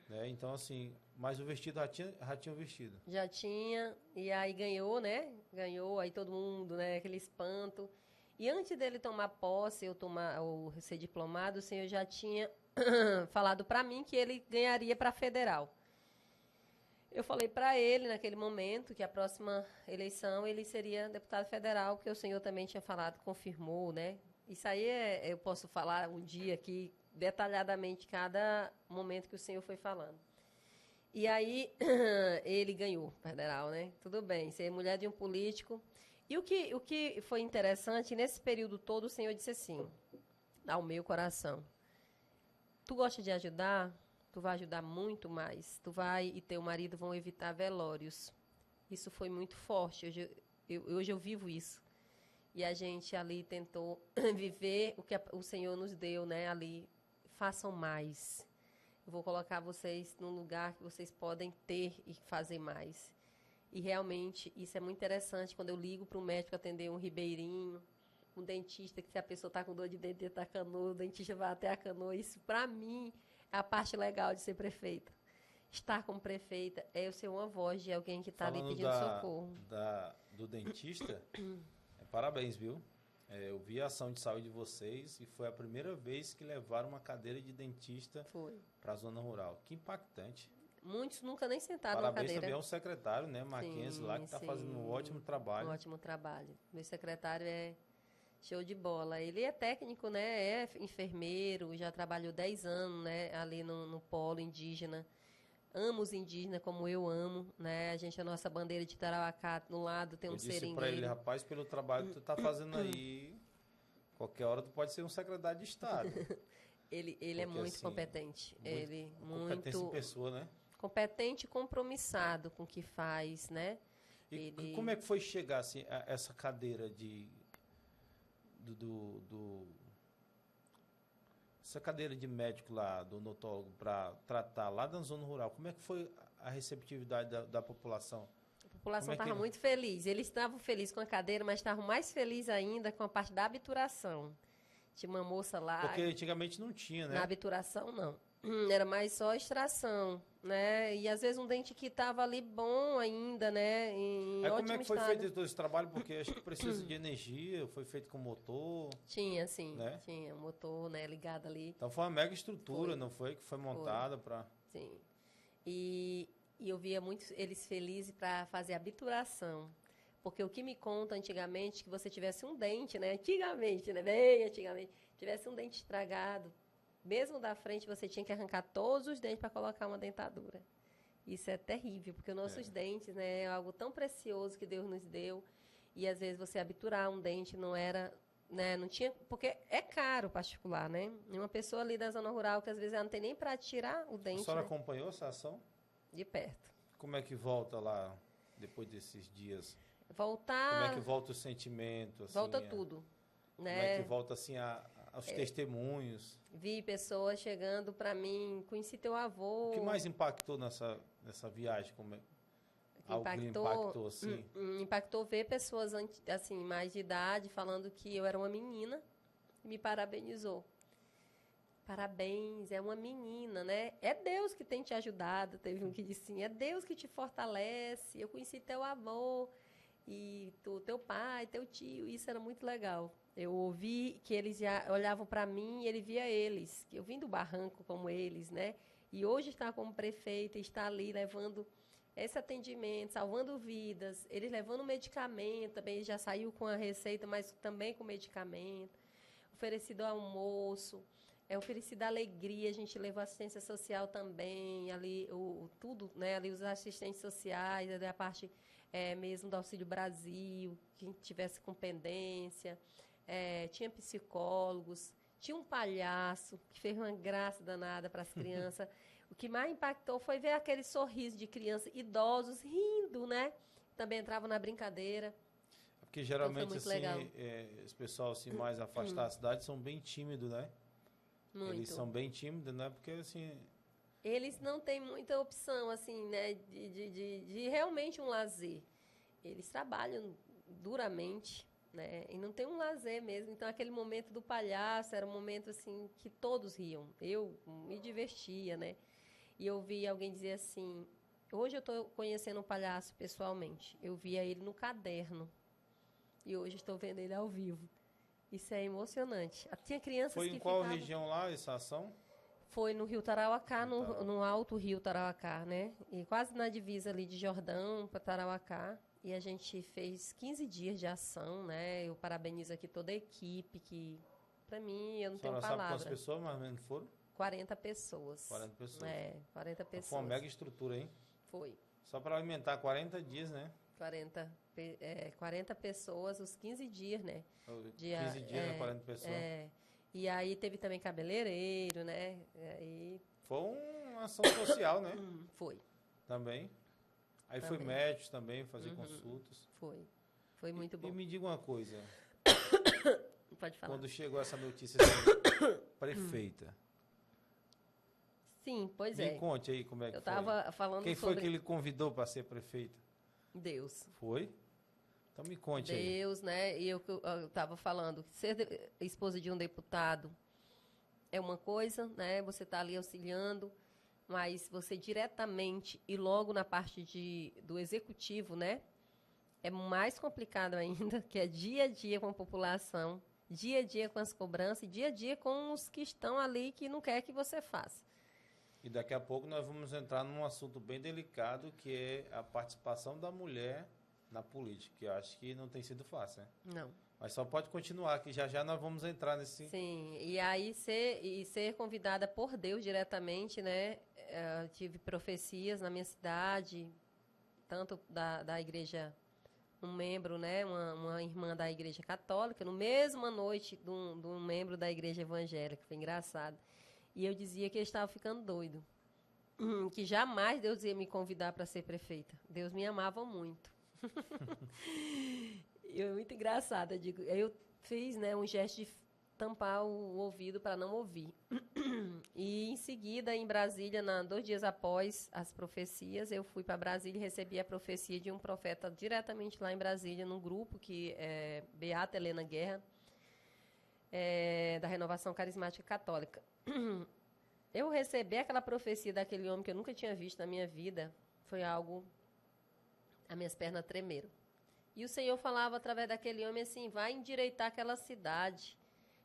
Né? Então, assim, mas o vestido já tinha o vestido. Já tinha, e aí ganhou, né? Ganhou, aí todo mundo, né? Aquele espanto. E antes dele tomar posse, ou ser diplomado, o Senhor já tinha falado para mim que ele ganharia para federal. Eu falei para ele, naquele momento, que a próxima eleição ele seria deputado federal, que o Senhor também tinha falado, confirmou, né? Isso aí eu posso falar um dia aqui, detalhadamente, cada momento que o Senhor foi falando. E aí, ele ganhou federal, né? Tudo bem, ser mulher de um político. E o que foi interessante, nesse período todo, o Senhor disse assim, ao meu coração, tu gosta de ajudar? Tu vai ajudar muito mais. Tu vai e teu marido vão evitar velórios. Isso foi muito forte. Hoje eu vivo isso. E a gente ali tentou viver o que o Senhor nos deu, né? Ali, façam mais. Eu vou colocar vocês num lugar que vocês podem ter e fazer mais. E realmente, isso é muito interessante. Quando eu ligo para um médico atender um ribeirinho, um dentista, que se a pessoa está com dor de dente dentro da canoa, o dentista vai até a canoa. Isso, para mim, é a parte legal de ser prefeita. Estar como prefeita é eu ser uma voz de alguém que está ali pedindo socorro. Do dentista, parabéns, viu? Eu vi a ação de saúde de vocês e foi a primeira vez que levaram uma cadeira de dentista para a zona rural. Que impactante. Muitos nunca nem sentaram na cadeira. Parabéns também ao secretário, né, Mackenzie, lá, que está fazendo um ótimo trabalho. Um ótimo trabalho. Meu secretário é show de bola. Ele é técnico, né, é enfermeiro, já trabalhou 10 anos, né, ali no polo indígena. Amo os indígenas como eu amo, né? A nossa bandeira de Tarauacá, no lado tem um seringueiro. Eu disse para ele, rapaz, pelo trabalho que tu tá fazendo aí, qualquer hora tu pode ser um secretário de Estado. ele é muito competente. Competência em pessoa, né? Competente e compromissado com o que faz, né? E como é que foi chegar assim, a essa cadeira essa cadeira de médico lá, do odontólogo, para tratar lá da zona rural? Como é que foi a receptividade da população? população Como é que estava muito feliz. Eles estavam felizes com a cadeira, mas estavam mais felizes ainda com a parte da habituração. Tinha uma moça lá. Porque antigamente não tinha, né? Na habituração, não. Era mais só extração, né? E às vezes um dente que estava ali bom ainda, né? Em Aí como ótimo é que foi estado. feito todo esse trabalho? Porque acho que precisa de energia, foi feito com motor. Tinha, sim. Né? Tinha um motor, né? Ligado ali. Então foi uma mega estrutura, Foi. não foi? Que foi montada para... Sim. E eu via muitos eles felizes para fazer habituração. Porque o que me conta antigamente, que você tivesse um dente, né? Antigamente, né? Bem antigamente. Tivesse um dente estragado, mesmo da frente, você tinha que arrancar todos os dentes para colocar uma dentadura. Isso é terrível, porque os nossos dentes, né? É algo tão precioso que Deus nos deu. E às vezes você habiturar um dente não era... Né, não tinha, porque é caro particular, né? E uma pessoa ali da zona rural que às vezes ela não tem nem para tirar o A dente, senhora né, acompanhou essa ação? de perto. Como é que volta lá, depois desses dias? Como Voltar, é que volta o sentimento? Assim, volta tudo, Como é que né? volta assim aos testemunhos? Vi pessoas chegando para mim, conheci teu avô. O que mais impactou nessa viagem? Algo que lhe impactou assim? Impactou ver pessoas assim mais de idade falando que eu era uma menina e me parabenizou. Parabéns, é uma menina, né? É Deus que tem te ajudado. Teve um que disse assim, é Deus que te fortalece. Eu conheci teu avô e teu pai, teu tio. Isso era muito legal. Eu ouvi que eles já olhavam para mim e ele via eles. Que eu vim do barranco como eles, né? E hoje está como prefeita, está ali levando esse atendimento, salvando vidas. Eles levando medicamento, também ele já saiu com a receita, mas também com medicamento. Oferecido almoço. Oferecida alegria, a gente levou assistência social também, ali tudo, né? Ali os assistentes sociais, ali a parte mesmo do Auxílio Brasil, quem tivesse com pendência, tinha psicólogos, tinha um palhaço que fez uma graça danada para as crianças. O que mais impactou foi ver aquele sorriso de crianças, idosos rindo, né? Também entravam na brincadeira. Porque geralmente muito assim, legal. esse pessoal assim, mais afastado da cidade são bem tímidos, né? Muito. Eles são bem tímidos, né? Porque assim... Eles não têm muita opção, assim, né, de realmente um lazer. Eles trabalham duramente, né, e não tem um lazer mesmo. Então, aquele momento do palhaço era um momento, assim, que todos riam. Eu me divertia, né? E eu vi alguém dizer assim, hoje eu estou conhecendo um palhaço pessoalmente. Eu via ele no caderno e hoje estou vendo ele ao vivo. Isso é emocionante. Tinha crianças Foi que em qual ficavam... região lá essa ação? Foi no Rio Tarauacá, no alto Rio Tarauacá, né? E quase na divisa ali de Jordão para Tarauacá. E a gente fez 15 dias de ação, né? Eu parabenizo aqui toda a equipe, que, para mim, eu não tenho palavra. Sabe quantas pessoas mais ou menos foram? 40 pessoas. 40 pessoas. 40 pessoas. Foi uma mega estrutura, hein? Foi. Só para alimentar 40 dias, né? 40 pessoas, os 15 dias, né? 15 dias, 40 pessoas. E aí teve também cabeleireiro, né? Foi uma ação social, né? Foi. Também. Aí Também. foi médicos também, fazer consultas. Foi muito bom. E me diga uma coisa. Pode falar. Quando chegou essa notícia assim, prefeita. Sim, pois Me conte aí como é que eu foi. estava falando Quem sobre... foi que ele convidou para ser prefeita? Deus. Foi? Então me conte aí. Deus, né? E eu estava falando, ser esposa de um deputado é uma coisa, né? Você está ali auxiliando, mas você diretamente e logo na parte do executivo, né? É mais complicado ainda, que é dia a dia com a população, dia a dia com as cobranças, dia a dia com os que estão ali que não quer que você faça. E daqui a pouco nós vamos entrar num assunto bem delicado, que é a participação da mulher na política, que eu acho que não tem sido fácil, né? Não. Mas só pode continuar, que já nós vamos entrar nesse... Sim, e aí ser convidada por Deus diretamente, né? Eu tive profecias na minha cidade, tanto da igreja, um membro, né? Uma irmã da igreja católica, no mesma noite de um membro da igreja evangélica, foi engraçado. E eu dizia que ele estava ficando doido, que jamais Deus ia me convidar para ser prefeita. Deus me amava muito. E é muito engraçado, eu fiz, né, um gesto tampar o ouvido para não ouvir. E em seguida, em Brasília, 2 dias após as profecias, eu fui para Brasília e recebi a profecia de um profeta diretamente lá em Brasília, num grupo que é Beata Helena Guerra, da Renovação Carismática Católica. Eu recebi aquela profecia daquele homem que eu nunca tinha visto na minha vida, foi algo... As minhas pernas tremeram. E o Senhor falava através daquele homem assim, vai endireitar aquela cidade,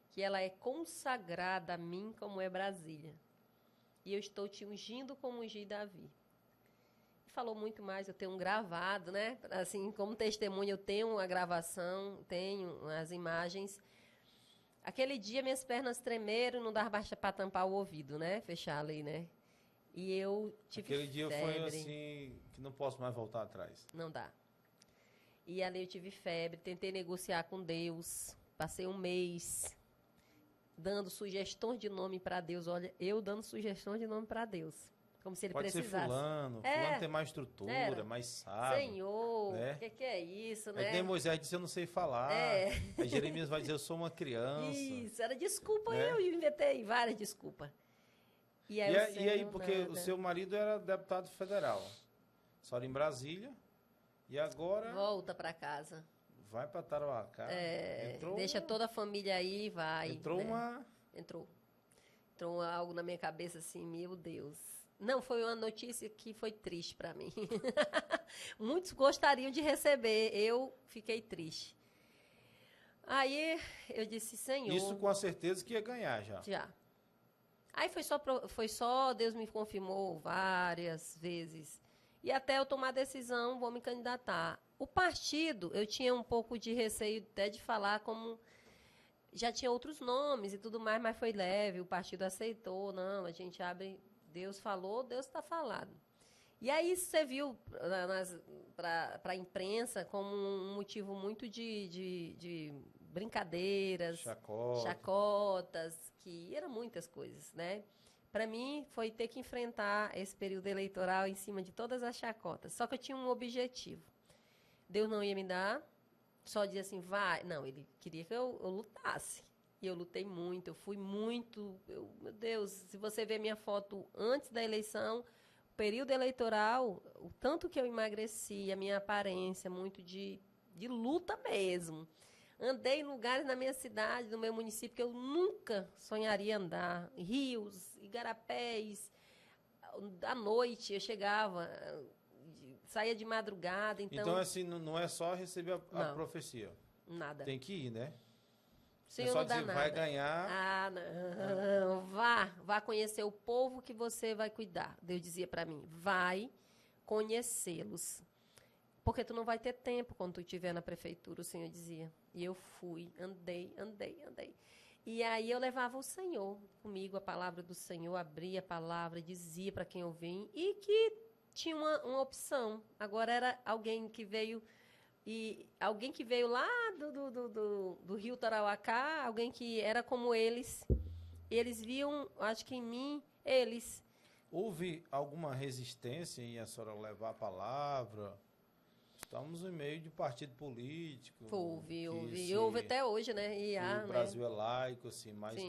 que ela é consagrada a mim como é Brasília. E eu estou te ungindo como ungi Davi. E falou muito mais, eu tenho um gravado, né? Assim, como testemunha, eu tenho uma gravação, tenho as imagens. Aquele dia minhas pernas tremeram, não dava para tampar o ouvido, né? Fechar ali, né? E eu tive Aquele dia febre. foi assim, que não posso mais voltar atrás. Não dá. E ali eu tive febre, tentei negociar com Deus, passei um mês dando sugestões de nome para Deus. Olha, eu dando sugestões de nome para Deus, como se ele Pode precisasse. ser fulano tem mais estrutura, mais sábio. Senhor, né? o que é isso, né? Aí tem Moisés disse, eu não sei falar. Aí Jeremias vai dizer, eu sou uma criança. Isso, era desculpa, né? eu inventei várias desculpas. E aí, porque o seu marido era deputado federal, só em Brasília, e agora... Volta para casa. Vai para Tarauacá. Deixa toda a família aí e vai. Entrou Entrou algo na minha cabeça assim, meu Deus. Não, foi uma notícia que foi triste para mim. Muitos gostariam de receber, eu fiquei triste. Aí eu disse, Senhor... Isso com a certeza que ia ganhar já. Já. Aí foi só, Deus me confirmou várias vezes. E até eu tomar a decisão, vou me candidatar. O partido, eu tinha um pouco de receio até de falar como... Já tinha outros nomes e tudo mais, mas foi leve. O partido aceitou, não, a gente abre... Deus falou, Deus está falado. E aí você viu para a imprensa como um motivo muito de brincadeiras, chacotas, que eram muitas coisas, né? Para mim, foi ter que enfrentar esse período eleitoral em cima de todas as chacotas. Só que eu tinha um objetivo. Deus não ia me dar, só dizia assim, vai. Não, ele queria que eu lutasse. E eu lutei muito, eu fui muito... meu Deus, se você ver minha foto antes da eleição, o período eleitoral, o tanto que eu emagreci, a minha aparência, muito de luta mesmo. Andei em lugares na minha cidade, no meu município, que eu nunca sonharia andar. Rios, igarapés. À noite eu chegava, saía de madrugada. Então assim, não é só receber a profecia. Nada. Tem que ir, né? Senhor, só não dá dizer, nada. vai ganhar. Ah, não. Vá conhecer o povo que você vai cuidar. Deus dizia para mim, vai conhecê-los. Porque tu não vai ter tempo quando tu estiver na prefeitura, o Senhor dizia. E eu fui, andei. E aí eu levava o Senhor comigo, a palavra do Senhor, abria a palavra, dizia para quem eu vim, e que tinha uma opção. Agora era alguém que veio lá do Rio Tarauacá, alguém que era como eles. Eles viam, acho que em mim, eles. Houve alguma resistência em a senhora levar a palavra? Estamos em meio de partido político. Houve até hoje, né? O Brasil é laico, assim, mas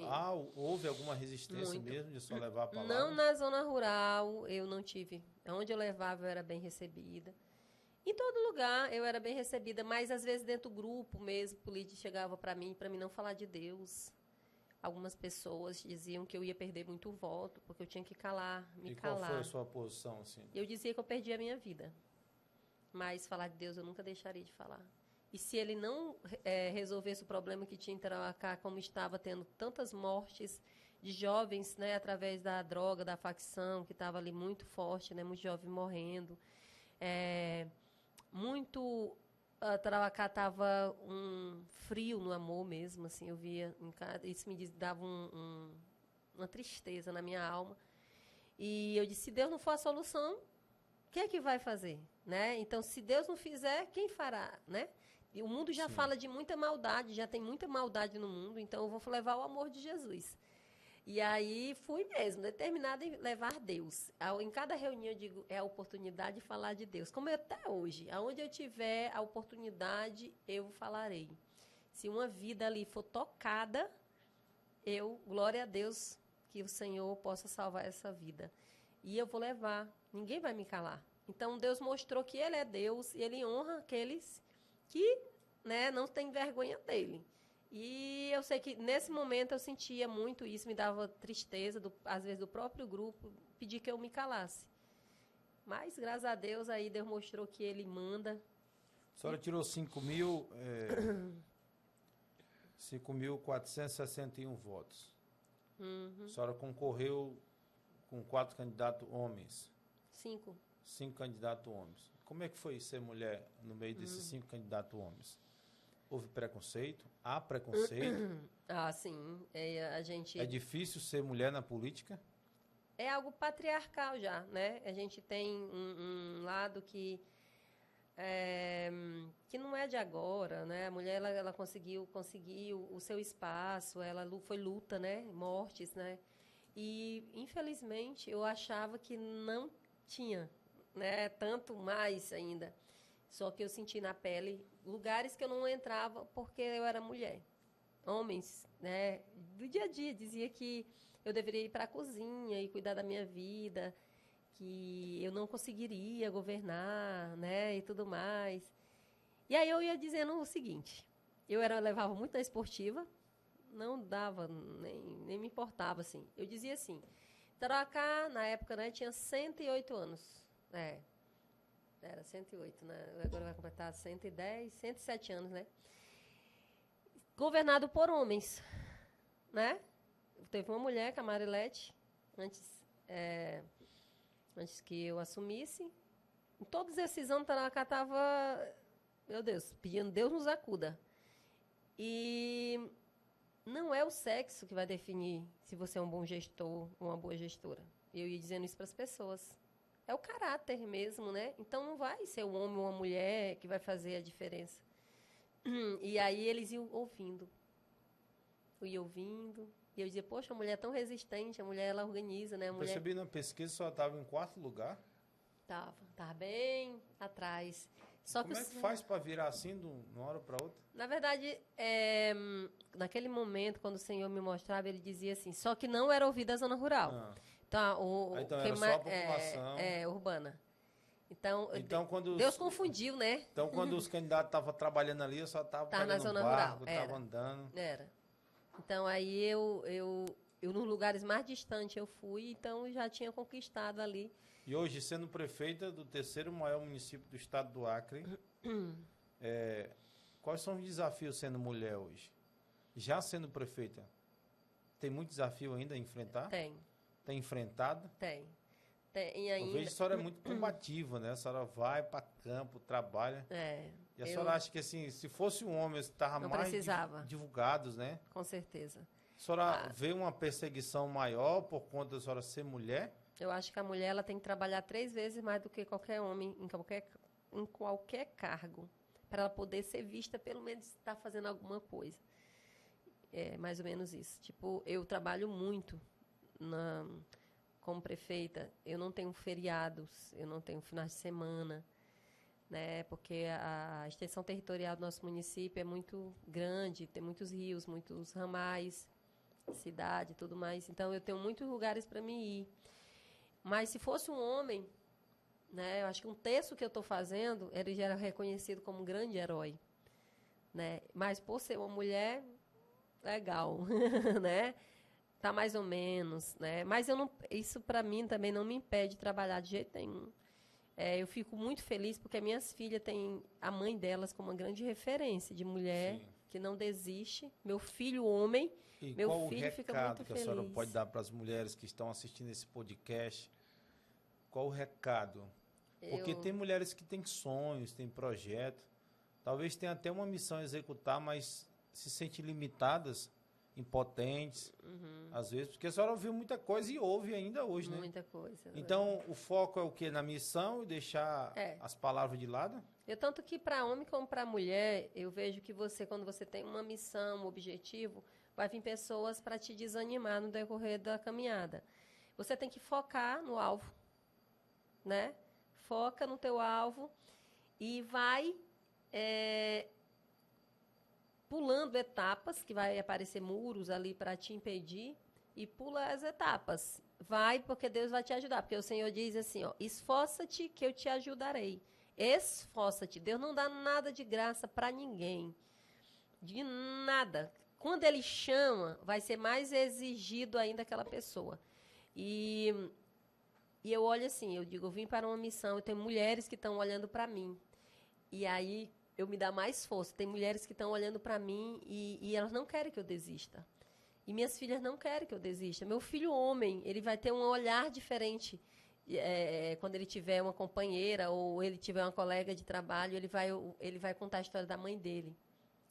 houve alguma resistência mesmo de só levar a palavra? Não na zona rural, eu não tive. Onde eu levava, eu era bem recebida. Em todo lugar, eu era bem recebida, mas às vezes dentro do grupo mesmo, político chegava para mim não falar de Deus. Algumas pessoas diziam que eu ia perder muito voto, porque eu tinha que me calar. Qual foi a sua posição, assim? Eu dizia que eu perdia a minha vida. Mas falar de Deus eu nunca deixaria de falar. E se ele não resolvesse o problema que tinha em Tarauacá, como estava tendo tantas mortes de jovens, né, através da droga, da facção, que estava ali muito forte, né, muitos jovens morrendo. Tarauacá estava um frio no amor mesmo, assim, eu via, isso me dava uma tristeza na minha alma. E eu disse, se Deus não for a solução, o que é que vai fazer? Né? Então, se Deus não fizer, quem fará? Né? E o mundo já fala de muita maldade, já tem muita maldade no mundo, então eu vou levar o amor de Jesus. E aí fui mesmo, determinada em levar Deus. Em cada reunião eu digo, é a oportunidade de falar de Deus. Como até hoje, aonde eu tiver a oportunidade, eu falarei. Se uma vida ali for tocada, glória a Deus, que o Senhor possa salvar essa vida. E eu vou levar, ninguém vai me calar. Então, Deus mostrou que Ele é Deus e Ele honra aqueles que, né, não têm vergonha dEle. E eu sei que, nesse momento, eu sentia muito isso, me dava tristeza, às vezes, do próprio grupo, pedir que eu me calasse. Mas, graças a Deus, aí Deus mostrou que Ele manda. A senhora tirou 5.461 votos. Uhum. A senhora concorreu com 4 candidatos homens. 5. 5 candidatos homens. Como é que foi ser mulher no meio desses 5 candidatos homens? Houve preconceito? Há preconceito? Ah, sim. A gente... É difícil ser mulher na política? É algo patriarcal já, né? A gente tem um lado que não é de agora, né? A mulher, ela conseguiu o seu espaço, ela foi luta, né? Mortes, né? E, infelizmente, eu achava que não tinha, né? Tanto mais ainda. Só que eu senti na pele lugares que eu não entrava porque eu era mulher. Homens, né? Do dia a dia, dizia que eu deveria ir para a cozinha e cuidar da minha vida, que eu não conseguiria governar, né? E tudo mais. E aí eu ia dizendo o seguinte, eu levava muito na esportiva, não dava, nem me importava, assim. Eu dizia assim, Tarauacá, na época, né, tinha 108 anos. Era 108, né? Agora vai completar 110, 107 anos, né? Governado por homens, né? Teve uma mulher, que a Marilete, antes que eu assumisse. Em todos esses anos, Tarauacá estava, meu Deus, pedindo Deus nos acuda. E não é o sexo que vai definir se você é um bom gestor ou uma boa gestora. Eu ia dizendo isso para as pessoas. É o caráter mesmo, né? Então, não vai ser um homem ou uma mulher que vai fazer a diferença. E aí, eles iam ouvindo. Eu ia ouvindo. E eu dizia, poxa, a mulher é tão resistente, a mulher, ela organiza, né? A mulher... Percebi na pesquisa que só estava em 4º lugar. Tava bem atrás. Só Como é que faz para virar assim de uma hora para outra? Na verdade, naquele momento, quando o Senhor me mostrava, ele dizia assim, só que não era ouvida a zona rural. Então, então era só a população urbana. Então quando Deus confundiu, né? Então, quando os candidatos estavam trabalhando ali, eu só estava na zona barco, rural. estava andando. Era. Então, aí eu nos lugares mais distantes eu fui, então eu já tinha conquistado ali. E hoje, sendo prefeita do 3º maior município do estado do Acre, quais são os desafios sendo mulher hoje? Já sendo prefeita, tem muito desafio ainda a enfrentar? Tem. Tem enfrentado? Tem ainda. Eu vejo que a senhora é muito combativa, né? A senhora vai para campo, trabalha. E a senhora acha que, assim, se fosse um homem, estava mais divulgados, né? Com certeza. A senhora vê uma perseguição maior por conta da senhora ser mulher? Eu acho que a mulher ela tem que trabalhar 3 vezes mais do que qualquer homem em qualquer cargo, para ela poder ser vista, pelo menos estar fazendo alguma coisa. É mais ou menos isso. Tipo, eu trabalho muito como prefeita. Eu não tenho feriados, eu não tenho finais de semana, né? Porque a extensão territorial do nosso município é muito grande, tem muitos rios, muitos ramais, cidade e tudo mais. Então, eu tenho muitos lugares para me ir. Mas se fosse um homem, né, eu acho que um terço que eu estou fazendo, ele já era reconhecido como um grande herói, né? Mas por ser uma mulher, legal, né? Tá mais ou menos, né? Mas isso para mim também não me impede de trabalhar de jeito nenhum. Eu fico muito feliz porque minhas filhas têm a mãe delas como uma grande referência de mulher. Sim. Que não desiste. Meu filho, homem, e meu qual filho fica muito feliz. Que a senhora pode dar para as mulheres que estão assistindo esse podcast? Qual o recado? Porque tem mulheres que têm sonhos, têm projetos, talvez tenham até uma missão a executar, mas se sentem limitadas, impotentes, às vezes, porque a senhora ouviu muita coisa e ouve ainda hoje, né? Muita coisa. Então, o foco é o quê? Na missão e deixar as palavras de lado? Tanto que para homem como para mulher, eu vejo que quando você tem uma missão, um objetivo, vai vir pessoas para te desanimar no decorrer da caminhada. Você tem que focar no alvo, né? Foca no teu alvo e vai pulando pulando etapas, que vai aparecer muros ali para te impedir, e pula as etapas. Vai, porque Deus vai te ajudar. Porque o Senhor diz assim, ó, esforça-te que eu te ajudarei. Esforça-te. Deus não dá nada de graça para ninguém. De nada. Quando Ele chama, vai ser mais exigido ainda aquela pessoa. E eu olho assim, eu digo, eu vim para uma missão, eu tenho mulheres que estão olhando para mim. E aí eu me dá mais força. Tem mulheres que estão olhando para mim e elas não querem que eu desista. E minhas filhas não querem que eu desista. Meu filho homem, ele vai ter um olhar diferente. Quando ele tiver uma companheira ou ele tiver uma colega de trabalho, ele vai contar a história da mãe dele.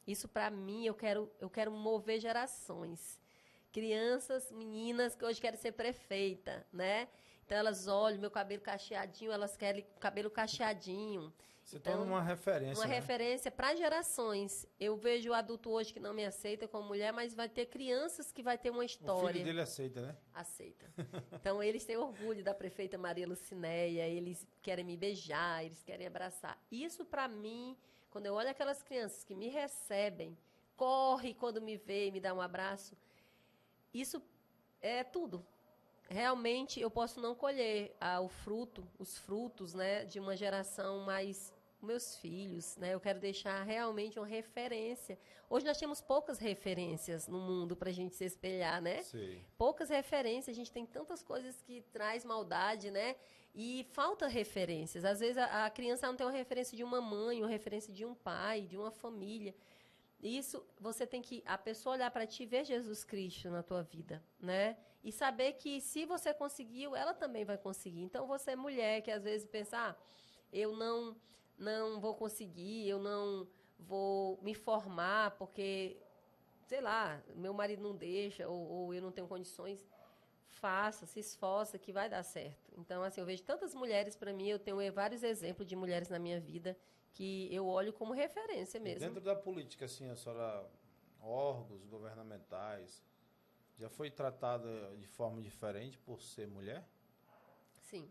Isso, para mim, eu quero mover gerações. Crianças, meninas que hoje querem ser prefeita, né? Então, elas olham meu cabelo cacheadinho, elas querem cabelo cacheadinho. Você Então, torna uma referência, uma né? referência para gerações. Eu vejo o adulto hoje que não me aceita como mulher, mas vai ter crianças que vai ter uma história. O filho dele aceita, né? Aceita. Então, eles têm orgulho da prefeita Maria Lucinéia, eles querem me beijar, eles querem abraçar. Isso, para mim, quando eu olho aquelas crianças que me recebem, corre quando me vê e me dá um abraço, isso é tudo. Realmente, eu posso não colher os frutos, né, de uma geração mais... meus filhos, né? Eu quero deixar realmente uma referência. Hoje nós temos poucas referências no mundo para a gente se espelhar, né? Sim. Poucas referências. A gente tem tantas coisas que traz maldade, né? E falta referências. Às vezes a criança não tem uma referência de uma mãe, uma referência de um pai, de uma família. Isso, você tem que, a pessoa olhar para ti e ver Jesus Cristo na tua vida, né? E saber que se você conseguiu, ela também vai conseguir. Então, você mulher que às vezes pensa, eu não vou conseguir, eu não vou me formar porque, sei lá, meu marido não deixa ou eu não tenho condições. Faça, se esforça que vai dar certo. Então, assim, eu vejo tantas mulheres para mim, eu tenho vários exemplos de mulheres na minha vida que eu olho como referência mesmo. Dentro da política, assim, a senhora, órgãos governamentais, já foi tratada de forma diferente por ser mulher? Sim.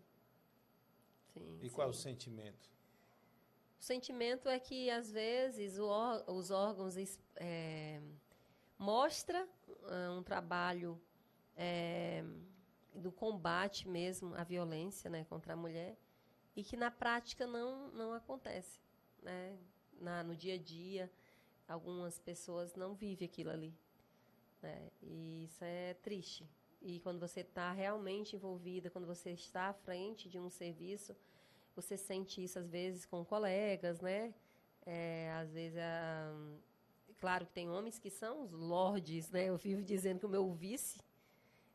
Sim. E qual é o sentimento? O sentimento é que, às vezes, os órgãos mostram um trabalho do combate mesmo à violência, né, contra a mulher, e que na prática não acontece. Né? No dia a dia, algumas pessoas não vivem aquilo ali. Né? E isso é triste. E quando você está realmente envolvida, quando você está à frente de um serviço, você sente isso, às vezes, com colegas, né? Às vezes, claro que tem homens que são os lordes, né? Eu vivo dizendo que o meu vice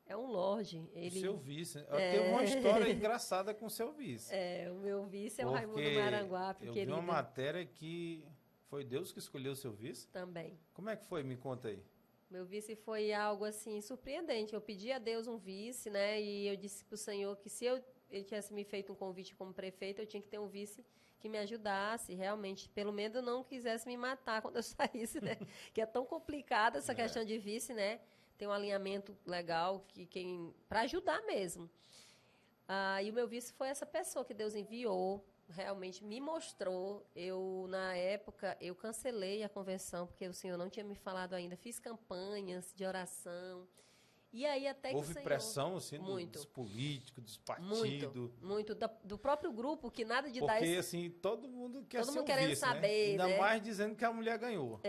é um lorde. O seu vice. Teve uma história engraçada com o seu vice. O meu vice é o Raimundo Maranguape, querido. Eu vi uma matéria que foi Deus que escolheu o seu vice? Também. Como é que foi? Me conta aí. Meu vice foi algo, assim, surpreendente. Eu pedi a Deus um vice, né? E eu disse para o Senhor que se ele tivesse me feito um convite como prefeito, eu tinha que ter um vice que me ajudasse, realmente. Pelo menos não quisesse me matar quando eu saísse, né? Que é tão complicada essa questão de vice, né? Tem um alinhamento legal para ajudar mesmo. E o meu vice foi essa pessoa que Deus enviou, realmente me mostrou. Na época, eu cancelei a convenção, porque o Senhor não tinha me falado ainda. Fiz campanhas de oração. E aí até que houve pressão, assim, dos políticos, dos partidos? Muito. Do próprio grupo, que nada de dar... Porque, assim, todo mundo quer todo ser mundo o querendo vice, saber, né? Ainda mais dizendo que a mulher ganhou.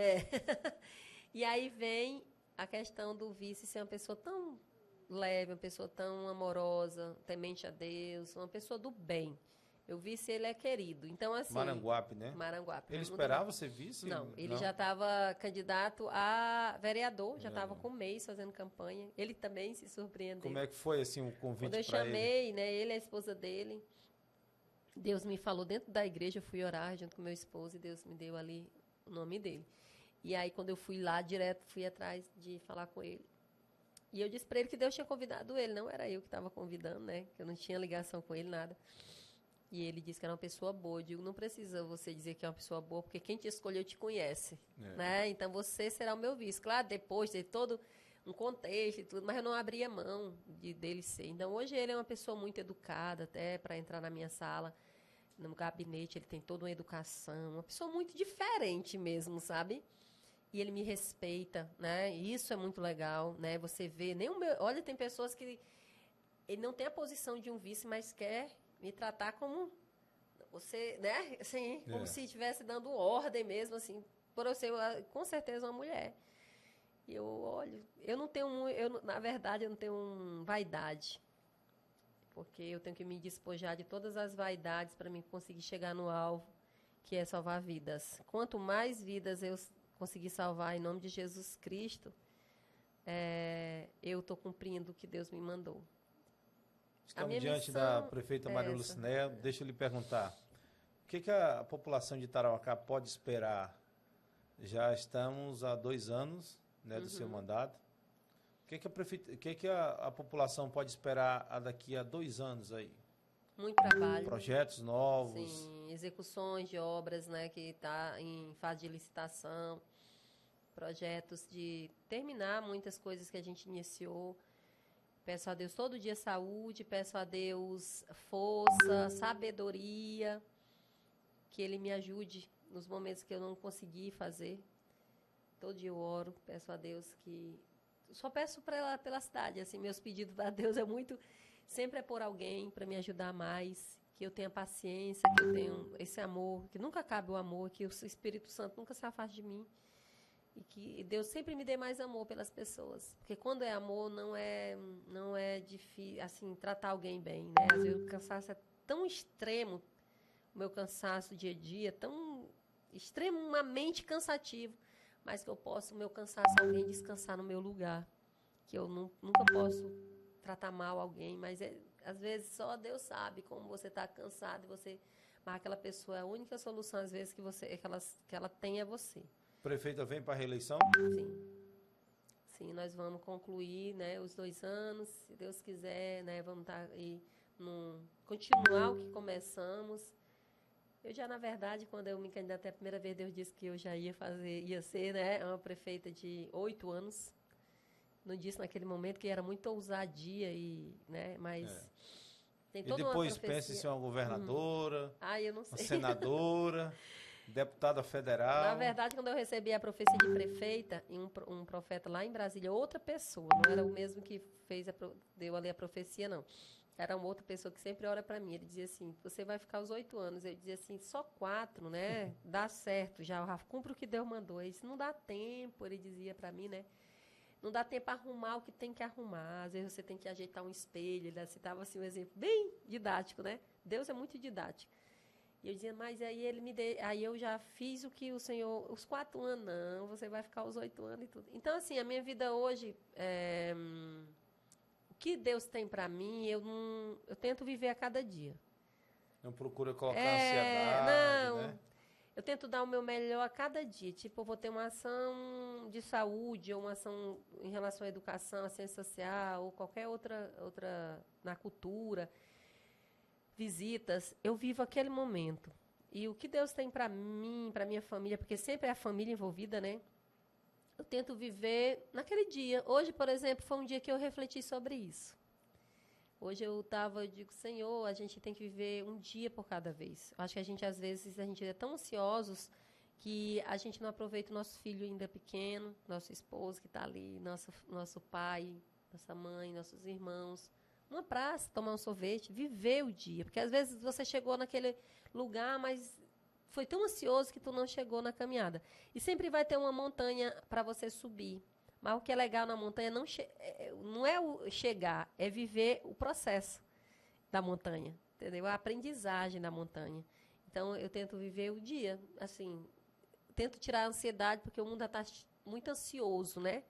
E aí vem a questão do vice ser uma pessoa tão leve, uma pessoa tão amorosa, temente a Deus, uma pessoa do bem. Meu vice, ele é querido. Então, assim... Maranguape, né? Maranguape. Ele esperava ser vice? Não, ele já estava candidato a vereador, já estava com um mês fazendo campanha. Ele também se surpreendeu. Como é que foi, assim, o convite para ele? Quando eu chamei, né, ele e a esposa dele, Deus me falou dentro da igreja, eu fui orar junto com meu esposo e Deus me deu ali o nome dele. E aí, quando eu fui lá, direto, fui atrás de falar com ele. E eu disse para ele que Deus tinha convidado ele, não era eu que estava convidando, né? Que eu não tinha ligação com ele, nada. E ele disse que era uma pessoa boa. Eu digo, não precisa você dizer que é uma pessoa boa, porque quem te escolheu te conhece, né? Então, você será o meu vice. Claro, depois de todo um contexto e tudo, mas eu não abria mão dele ser. Então, hoje ele é uma pessoa muito educada, até para entrar na minha sala, no gabinete, ele tem toda uma educação, uma pessoa muito diferente mesmo, sabe? e ele me respeita, né? E isso é muito legal, né? Você vê, olha, tem pessoas que ele não tem a posição de um vice, mas quer me tratar como você, né? Assim, como se estivesse dando ordem mesmo, assim, por eu ser, com certeza, uma mulher. E eu olho, na verdade, eu não tenho vaidade, porque eu tenho que me despojar de todas as vaidades para mim conseguir chegar no alvo, que é salvar vidas. Quanto mais vidas eu conseguir salvar em nome de Jesus Cristo, eu estou cumprindo o que Deus me mandou. Estamos diante da prefeita Maria Lucinéia. Deixa eu lhe perguntar, o que a população de Tarauacá pode esperar? Já estamos há 2 anos, né, do seu mandato. O que a população pode esperar daqui a 2 anos aí? Muito trabalho. Projetos novos. Sim, execuções de obras, né, que está em fase de licitação. Projetos de terminar muitas coisas que a gente iniciou. Peço a Deus todo dia saúde, peço a Deus força, sabedoria, que Ele me ajude nos momentos que eu não consegui fazer. Todo dia eu oro, peço a Deus que... Só peço pela cidade, assim, meus pedidos a Deus sempre é por alguém para me ajudar mais, que eu tenha paciência, que eu tenha esse amor, que nunca acabe o amor, que o Espírito Santo nunca se afaste de mim. E que Deus sempre me dê mais amor pelas pessoas. Porque quando é amor, não é difícil, assim, tratar alguém bem, né? Às vezes o cansaço é tão extremo, o meu cansaço dia a dia, tão extremamente cansativo, mas que eu posso, o meu cansaço, alguém descansar no meu lugar. Que eu nunca posso tratar mal alguém, mas às vezes só Deus sabe como você está cansado, mas aquela pessoa, a única solução, às vezes, que ela tem é você. Prefeita vem para a reeleição? Sim, nós vamos concluir, né, os 2 anos, se Deus quiser, né, vamos estar aí continuar o que começamos. Eu já, na verdade, quando eu me candidatei a primeira vez, Deus disse que eu já ia ser, né, uma prefeita de 8 anos. Não disse naquele momento que era muita ousadia né, mas tem toda uma profecia. E depois pensa em ser uma governadora, eu não sei. uma senadora, deputada federal. Na verdade, quando eu recebi a profecia de prefeita, um profeta lá em Brasília, outra pessoa, não era o mesmo que deu ali a profecia, não. Era uma outra pessoa que sempre ora para mim. Ele dizia assim, você vai ficar os 8 anos. Eu dizia assim, só 4, né? Dá certo, já cumpre o que Deus mandou. Ele disse, não dá tempo, ele dizia para mim, né? Não dá tempo para arrumar o que tem que arrumar. Às vezes você tem que ajeitar um espelho. Ele citava assim um exemplo bem didático, né? Deus é muito didático. E eu dizia, mas aí aí eu já fiz o que o Senhor... Os 4 anos, não. Você vai ficar os 8 anos e tudo. Então, assim, a minha vida hoje... o que Deus tem para mim, eu tento viver a cada dia. Não procura colocar ansiedade, né? Eu tento dar o meu melhor a cada dia. Tipo, eu vou ter uma ação de saúde, ou uma ação em relação à educação, à ciência social, ou qualquer outra na cultura, visitas. Eu vivo aquele momento. E o que Deus tem para mim, para minha família, porque sempre é a família envolvida, né? Eu tento viver naquele dia. Hoje, por exemplo, foi um dia que eu refleti sobre isso. Hoje eu digo, Senhor, a gente tem que viver um dia por cada vez. Eu acho que às vezes, a gente é tão ansiosos que a gente não aproveita o nosso filho ainda pequeno, nosso esposo que está ali, nosso pai, nossa mãe, nossos irmãos. Uma praça, tomar um sorvete, viver o dia. Porque às vezes você chegou naquele lugar, mas foi tão ansioso que tu não chegou na caminhada. E sempre vai ter uma montanha para você subir. Mas o que é legal na montanha não é o chegar, é viver o processo da montanha, entendeu? A aprendizagem da montanha. Então, eu tento viver o dia, assim, tento tirar a ansiedade, porque o mundo está muito ansioso, né?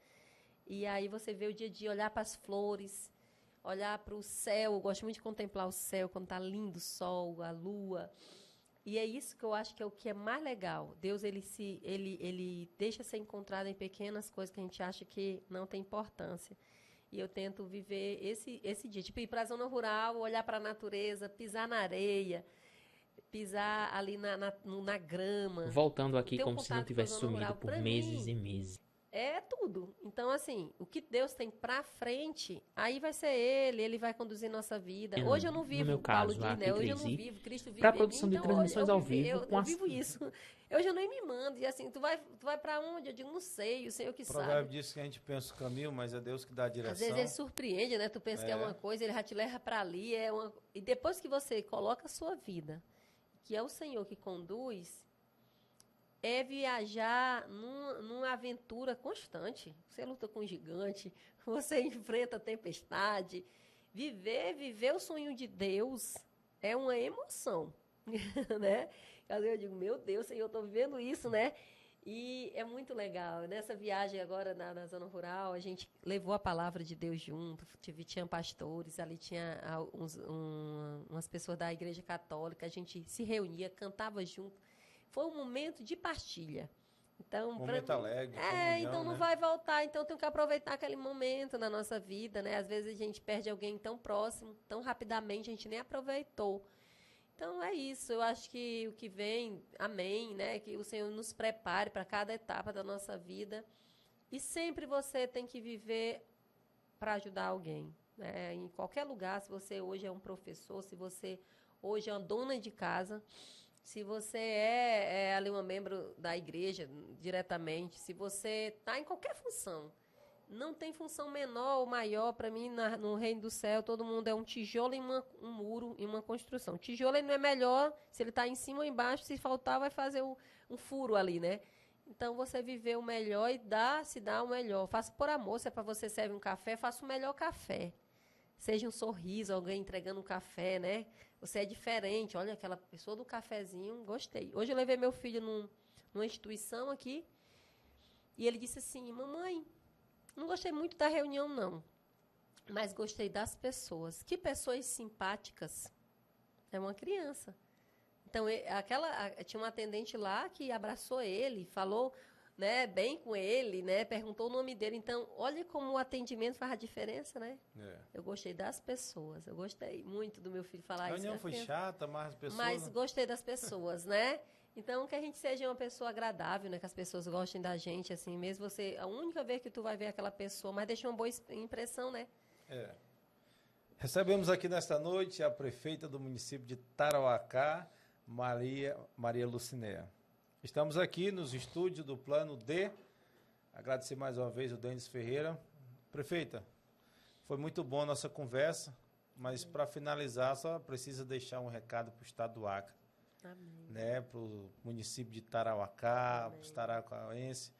E aí você vê o dia a dia, olhar para as flores, olhar para o céu. Eu gosto muito de contemplar o céu, quando está lindo o sol, a lua. E é isso que eu acho que é o que é mais legal. Deus, ele deixa ser encontrado em pequenas coisas que a gente acha que não tem importância. E eu tento viver esse dia. Tipo, ir para a zona rural, olhar para a natureza, pisar na areia, pisar ali na grama. Voltando aqui como se não tivesse sumido por meses e meses. É tudo. tudo. Então, assim, o que Deus tem pra frente, aí vai ser ele vai conduzir nossa vida. Hoje eu não vivo, no meu Paulo caso, diz, né? Hoje eu não Crazy, vivo, Cristo vive para a em mim. produção de Então, hoje transmissões ao vivo com eu as... vivo isso. Hoje eu nem me mando. E assim, tu vai pra onde? Eu digo, não sei, o Senhor que O provérbio sabe. diz que a gente pensa o caminho, mas é Deus que dá a direção. Às vezes ele surpreende, né? Tu pensa que é uma coisa, ele já te leva pra ali. E depois que você coloca a sua vida, que é o Senhor que conduz, é viajar numa aventura constante. Você luta com um gigante, você enfrenta a tempestade. Viver o sonho de Deus é uma emoção, né? Às vezes eu digo, meu Deus, Senhor, eu estou vivendo isso, né? E é muito legal. Nessa viagem agora na zona rural, a gente levou a palavra de Deus junto. Tinha pastores, ali tinha umas pessoas da igreja católica. A gente se reunia, cantava junto. Foi um momento de partilha. Então, momento alegre, então não vai voltar. Então, tem que aproveitar aquele momento na nossa vida, né? Às vezes a gente perde alguém tão próximo, tão rapidamente, a gente nem aproveitou. Então, é isso. Eu acho que o que vem, amém, né? Que o Senhor nos prepare para cada etapa da nossa vida. E sempre você tem que viver para ajudar alguém, né? Em qualquer lugar, se você hoje é um professor, se você hoje é uma dona de casa, se você é ali um membro da igreja diretamente, se você está em qualquer função, não tem função menor ou maior. Para mim, no reino do céu, todo mundo é um tijolo em um muro, em uma construção. O tijolo ele não é melhor se ele está em cima ou embaixo, se faltar vai fazer um furo ali, né? Então, você viver o melhor e se dá o melhor. Faça por amor. Se é para você servir um café, faça o melhor café. Seja um sorriso, alguém entregando um café, né? Você é diferente. Olha, aquela pessoa do cafezinho, gostei. Hoje eu levei meu filho numa instituição aqui e ele disse assim, mamãe, não gostei muito da reunião, não, mas gostei das pessoas. Que pessoas simpáticas. É uma criança. Então, tinha uma atendente lá que abraçou ele, falou, né, bem com ele, né, perguntou o nome dele. Então, olha como o atendimento faz a diferença, né? Eu gostei das pessoas. Eu gostei muito do meu filho falar isso. A reunião foi chata, mas as pessoas... Mas gostei das pessoas, né? Então, que a gente seja uma pessoa agradável, né? Que as pessoas gostem da gente, assim, mesmo você... A única vez que tu vai ver aquela pessoa, mas deixa uma boa impressão, né? Recebemos aqui nesta noite a prefeita do município de Tarauacá, Maria Lucinéia. Estamos aqui nos estúdios do Plano D. Agradecer mais uma vez o Denis Ferreira. Prefeita, foi muito bom a nossa conversa, mas para finalizar, só precisa deixar um recado para o estado do Acre. Amém. Né, para o município de Tarauacá, para os tarauacaenses,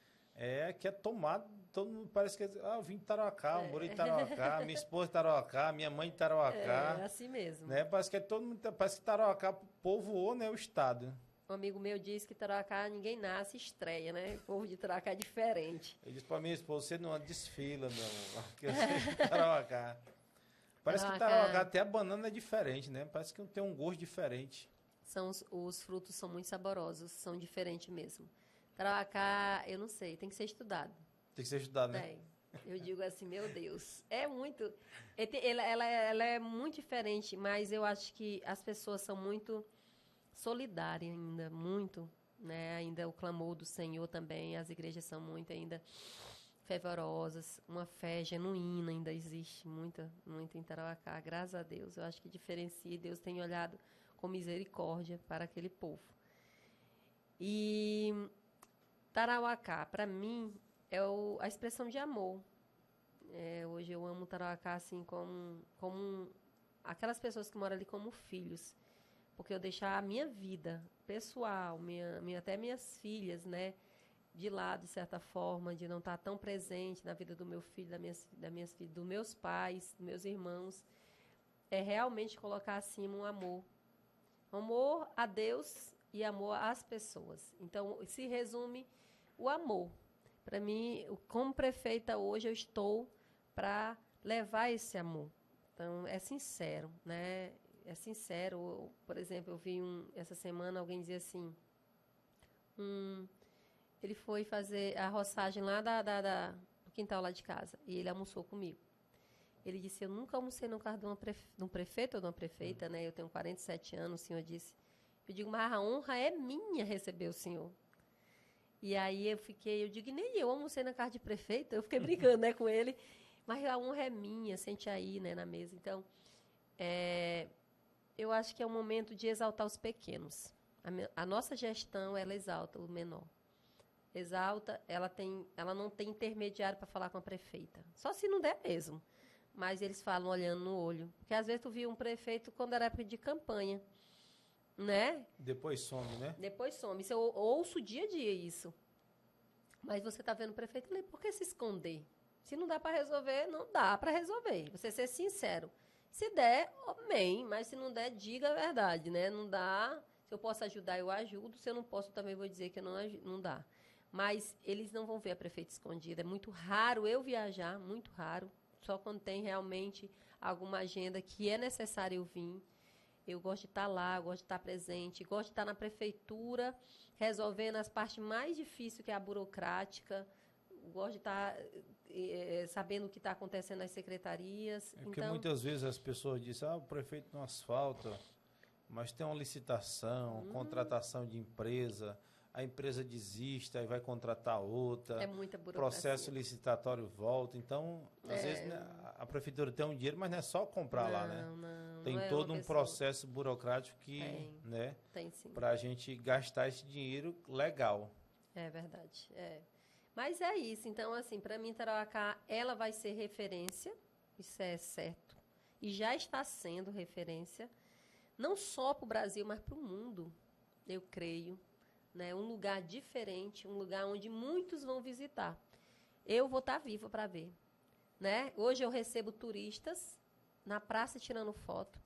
que é tomado, todo mundo parece que eu vim de Tarauacá, eu morei em Tarauacá, minha esposa de Tarauacá, minha mãe de Tarauacá. É assim mesmo. Né, parece que todo mundo, parece que Tarauacá povoou, né, o estado. Um amigo meu disse que Tarauacá ninguém nasce, estreia, né? O povo de Tarauacá é diferente. Ele disse para minha esposa, você não desfila, meu amor, porque eu sou de Tarauacá. Parece que Tarauacá até a banana é diferente, né? Parece que tem um gosto diferente. Os frutos são muito saborosos, são diferentes mesmo. Tarauacá, eu não sei, tem que ser estudado. Tem que ser estudado, né? Tem. Eu digo assim, meu Deus, é muito... Ela é muito diferente, mas eu acho que as pessoas são muito solidárias ainda, muito, né? Ainda o clamor do Senhor também, as igrejas são muito ainda fervorosas, uma fé genuína ainda existe, muita em Tarauacá, graças a Deus. Eu acho que diferencia, Deus tem olhado com misericórdia para aquele povo. E Tarauacá, para mim, é a expressão de amor. Hoje eu amo Tarauacá assim como aquelas pessoas que moram ali como filhos, porque eu deixar a minha vida pessoal, até minhas filhas, né, de lado, de certa forma, de não estar tão presente na vida do meu filho, das minhas filhas, dos meus pais, dos meus irmãos, é realmente colocar acima um amor. Amor a Deus e amor às pessoas. Então, se resume o amor. Para mim, como prefeita hoje, eu estou para levar esse amor. Então, é sincero, né? É sincero. Por exemplo, eu vi essa semana alguém dizer assim, ele foi fazer a roçagem lá do quintal lá de casa e ele almoçou comigo. Ele disse, eu nunca almocei no carro de um prefeito ou de uma prefeita, né? Eu tenho 47 anos, o senhor disse. Eu digo, mas a honra é minha receber o senhor. E aí eu digo, nem eu almocei na casa de prefeito, eu fiquei brincando, né, com ele. Mas a honra é minha, sente aí, né, na mesa. Então, eu acho que é um momento de exaltar os pequenos. A nossa gestão, ela exalta o menor. Exalta, ela não tem intermediário para falar com a prefeita. Só se não der mesmo. Mas eles falam olhando no olho. Porque às vezes tu via um prefeito quando era época de campanha, né? Depois some, né? Depois some. Isso eu ouço dia a dia isso. Mas você está vendo o prefeito ali, por que se esconder? Se não dá para resolver, não dá para resolver. Você ser sincero. Se der, amém. Mas se não der, diga a verdade, né? Não dá. Se eu posso ajudar, eu ajudo. Se eu não posso, também vou dizer que não dá. Mas eles não vão ver a prefeita escondida. É muito raro eu viajar, muito raro. Só quando tem realmente alguma agenda que é necessário eu vir. Eu gosto de estar lá, gosto de estar presente, gosto de estar na prefeitura, resolvendo as partes mais difíceis, que é a burocrática. Gosto de estar sabendo o que está acontecendo nas secretarias. Porque muitas vezes as pessoas dizem, o prefeito não asfalta, mas tem uma licitação, contratação de empresa, a empresa desiste, aí vai contratar outra. É muita burocracia. Processo licitatório volta. Então, às vezes, né, a prefeitura tem um dinheiro, mas não é só comprar lá, né? Não, tem não todo um processo burocrático que, né? Tem sim. Para a gente gastar esse dinheiro legal. É verdade, Mas é isso. Então, assim, para mim, Tarauacá, ela vai ser referência, isso é certo. E já está sendo referência, não só para o Brasil, mas para o mundo, eu creio. Né? Um lugar diferente, um lugar onde muitos vão visitar. Eu vou estar viva para ver. Né? Hoje eu recebo turistas na praça tirando foto.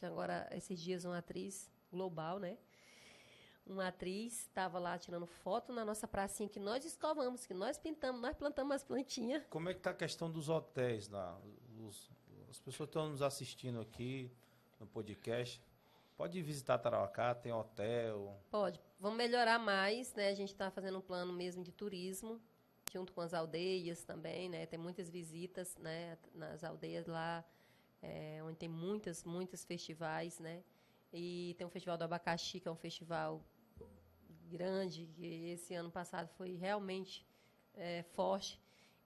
Agora, esses dias, uma atriz global, né? Uma atriz estava lá tirando foto na nossa pracinha que nós escovamos, que nós pintamos, nós plantamos as plantinhas. Como é que está a questão dos hotéis lá? As pessoas estão nos assistindo aqui no podcast. Pode visitar Tarauacá, tem hotel. Pode. Vamos melhorar mais, né? A gente está fazendo um plano mesmo de turismo, junto com as aldeias também, né? Tem muitas visitas, né? Nas aldeias lá, onde tem muitos festivais, né? E tem um festival do abacaxi, que é um festival grande, que esse ano passado foi realmente forte.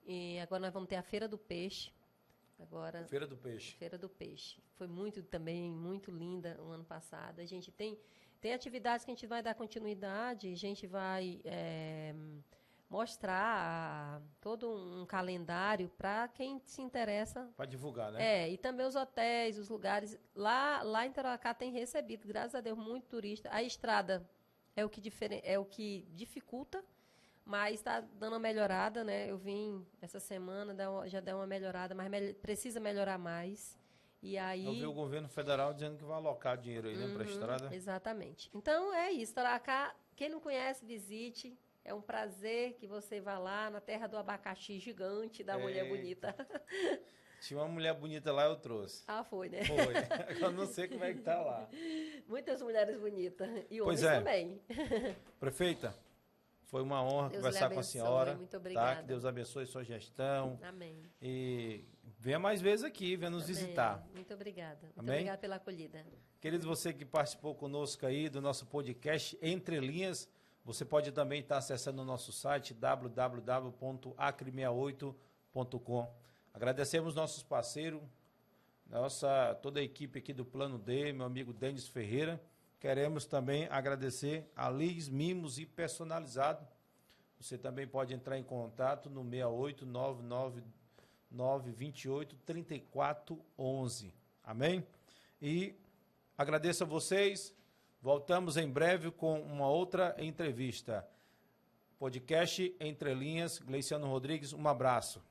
E agora nós vamos ter a Feira do Peixe. Feira do Peixe. Feira do Peixe. Foi muito linda o ano passado. A gente tem atividades que a gente vai dar continuidade, a gente vai mostrar todo um calendário para quem se interessa. Para divulgar, né? E também os hotéis, os lugares. Lá em Tarauacá tem recebido, graças a Deus, muito turista. A estrada é o que dificulta, mas está dando uma melhorada, né? Eu vim essa semana, já deu uma melhorada, mas precisa melhorar mais. E aí... Eu vi o governo federal dizendo que vai alocar dinheiro aí, né, para a estrada. Exatamente. Então, é isso. Tarauacá, quem não conhece, visite. É um prazer que você vá lá na terra do abacaxi gigante da mulher bonita. Tinha uma mulher bonita lá, eu trouxe. Foi, né? Foi. Eu não sei como é que tá lá. Muitas mulheres bonitas. E homens também. Prefeita, foi uma honra conversar com a senhora. Muito obrigada. Tá? Que Deus abençoe sua gestão. Amém. E venha mais vezes aqui, venha nos visitar. Muito obrigada. Muito Amém? Obrigada pela acolhida. Querido, você que participou conosco aí do nosso podcast Entre Linhas, você pode também estar acessando o nosso site www.acre68.com. Agradecemos nossos parceiros, toda a equipe aqui do Plano D, meu amigo Denis Ferreira. Queremos também agradecer a Liz Mimos e Personalizado. Você também pode entrar em contato no 68999283411. Amém? E agradeço a vocês. Voltamos em breve com uma outra entrevista. Podcast Entre Linhas, Gleiciano Rodrigues, um abraço.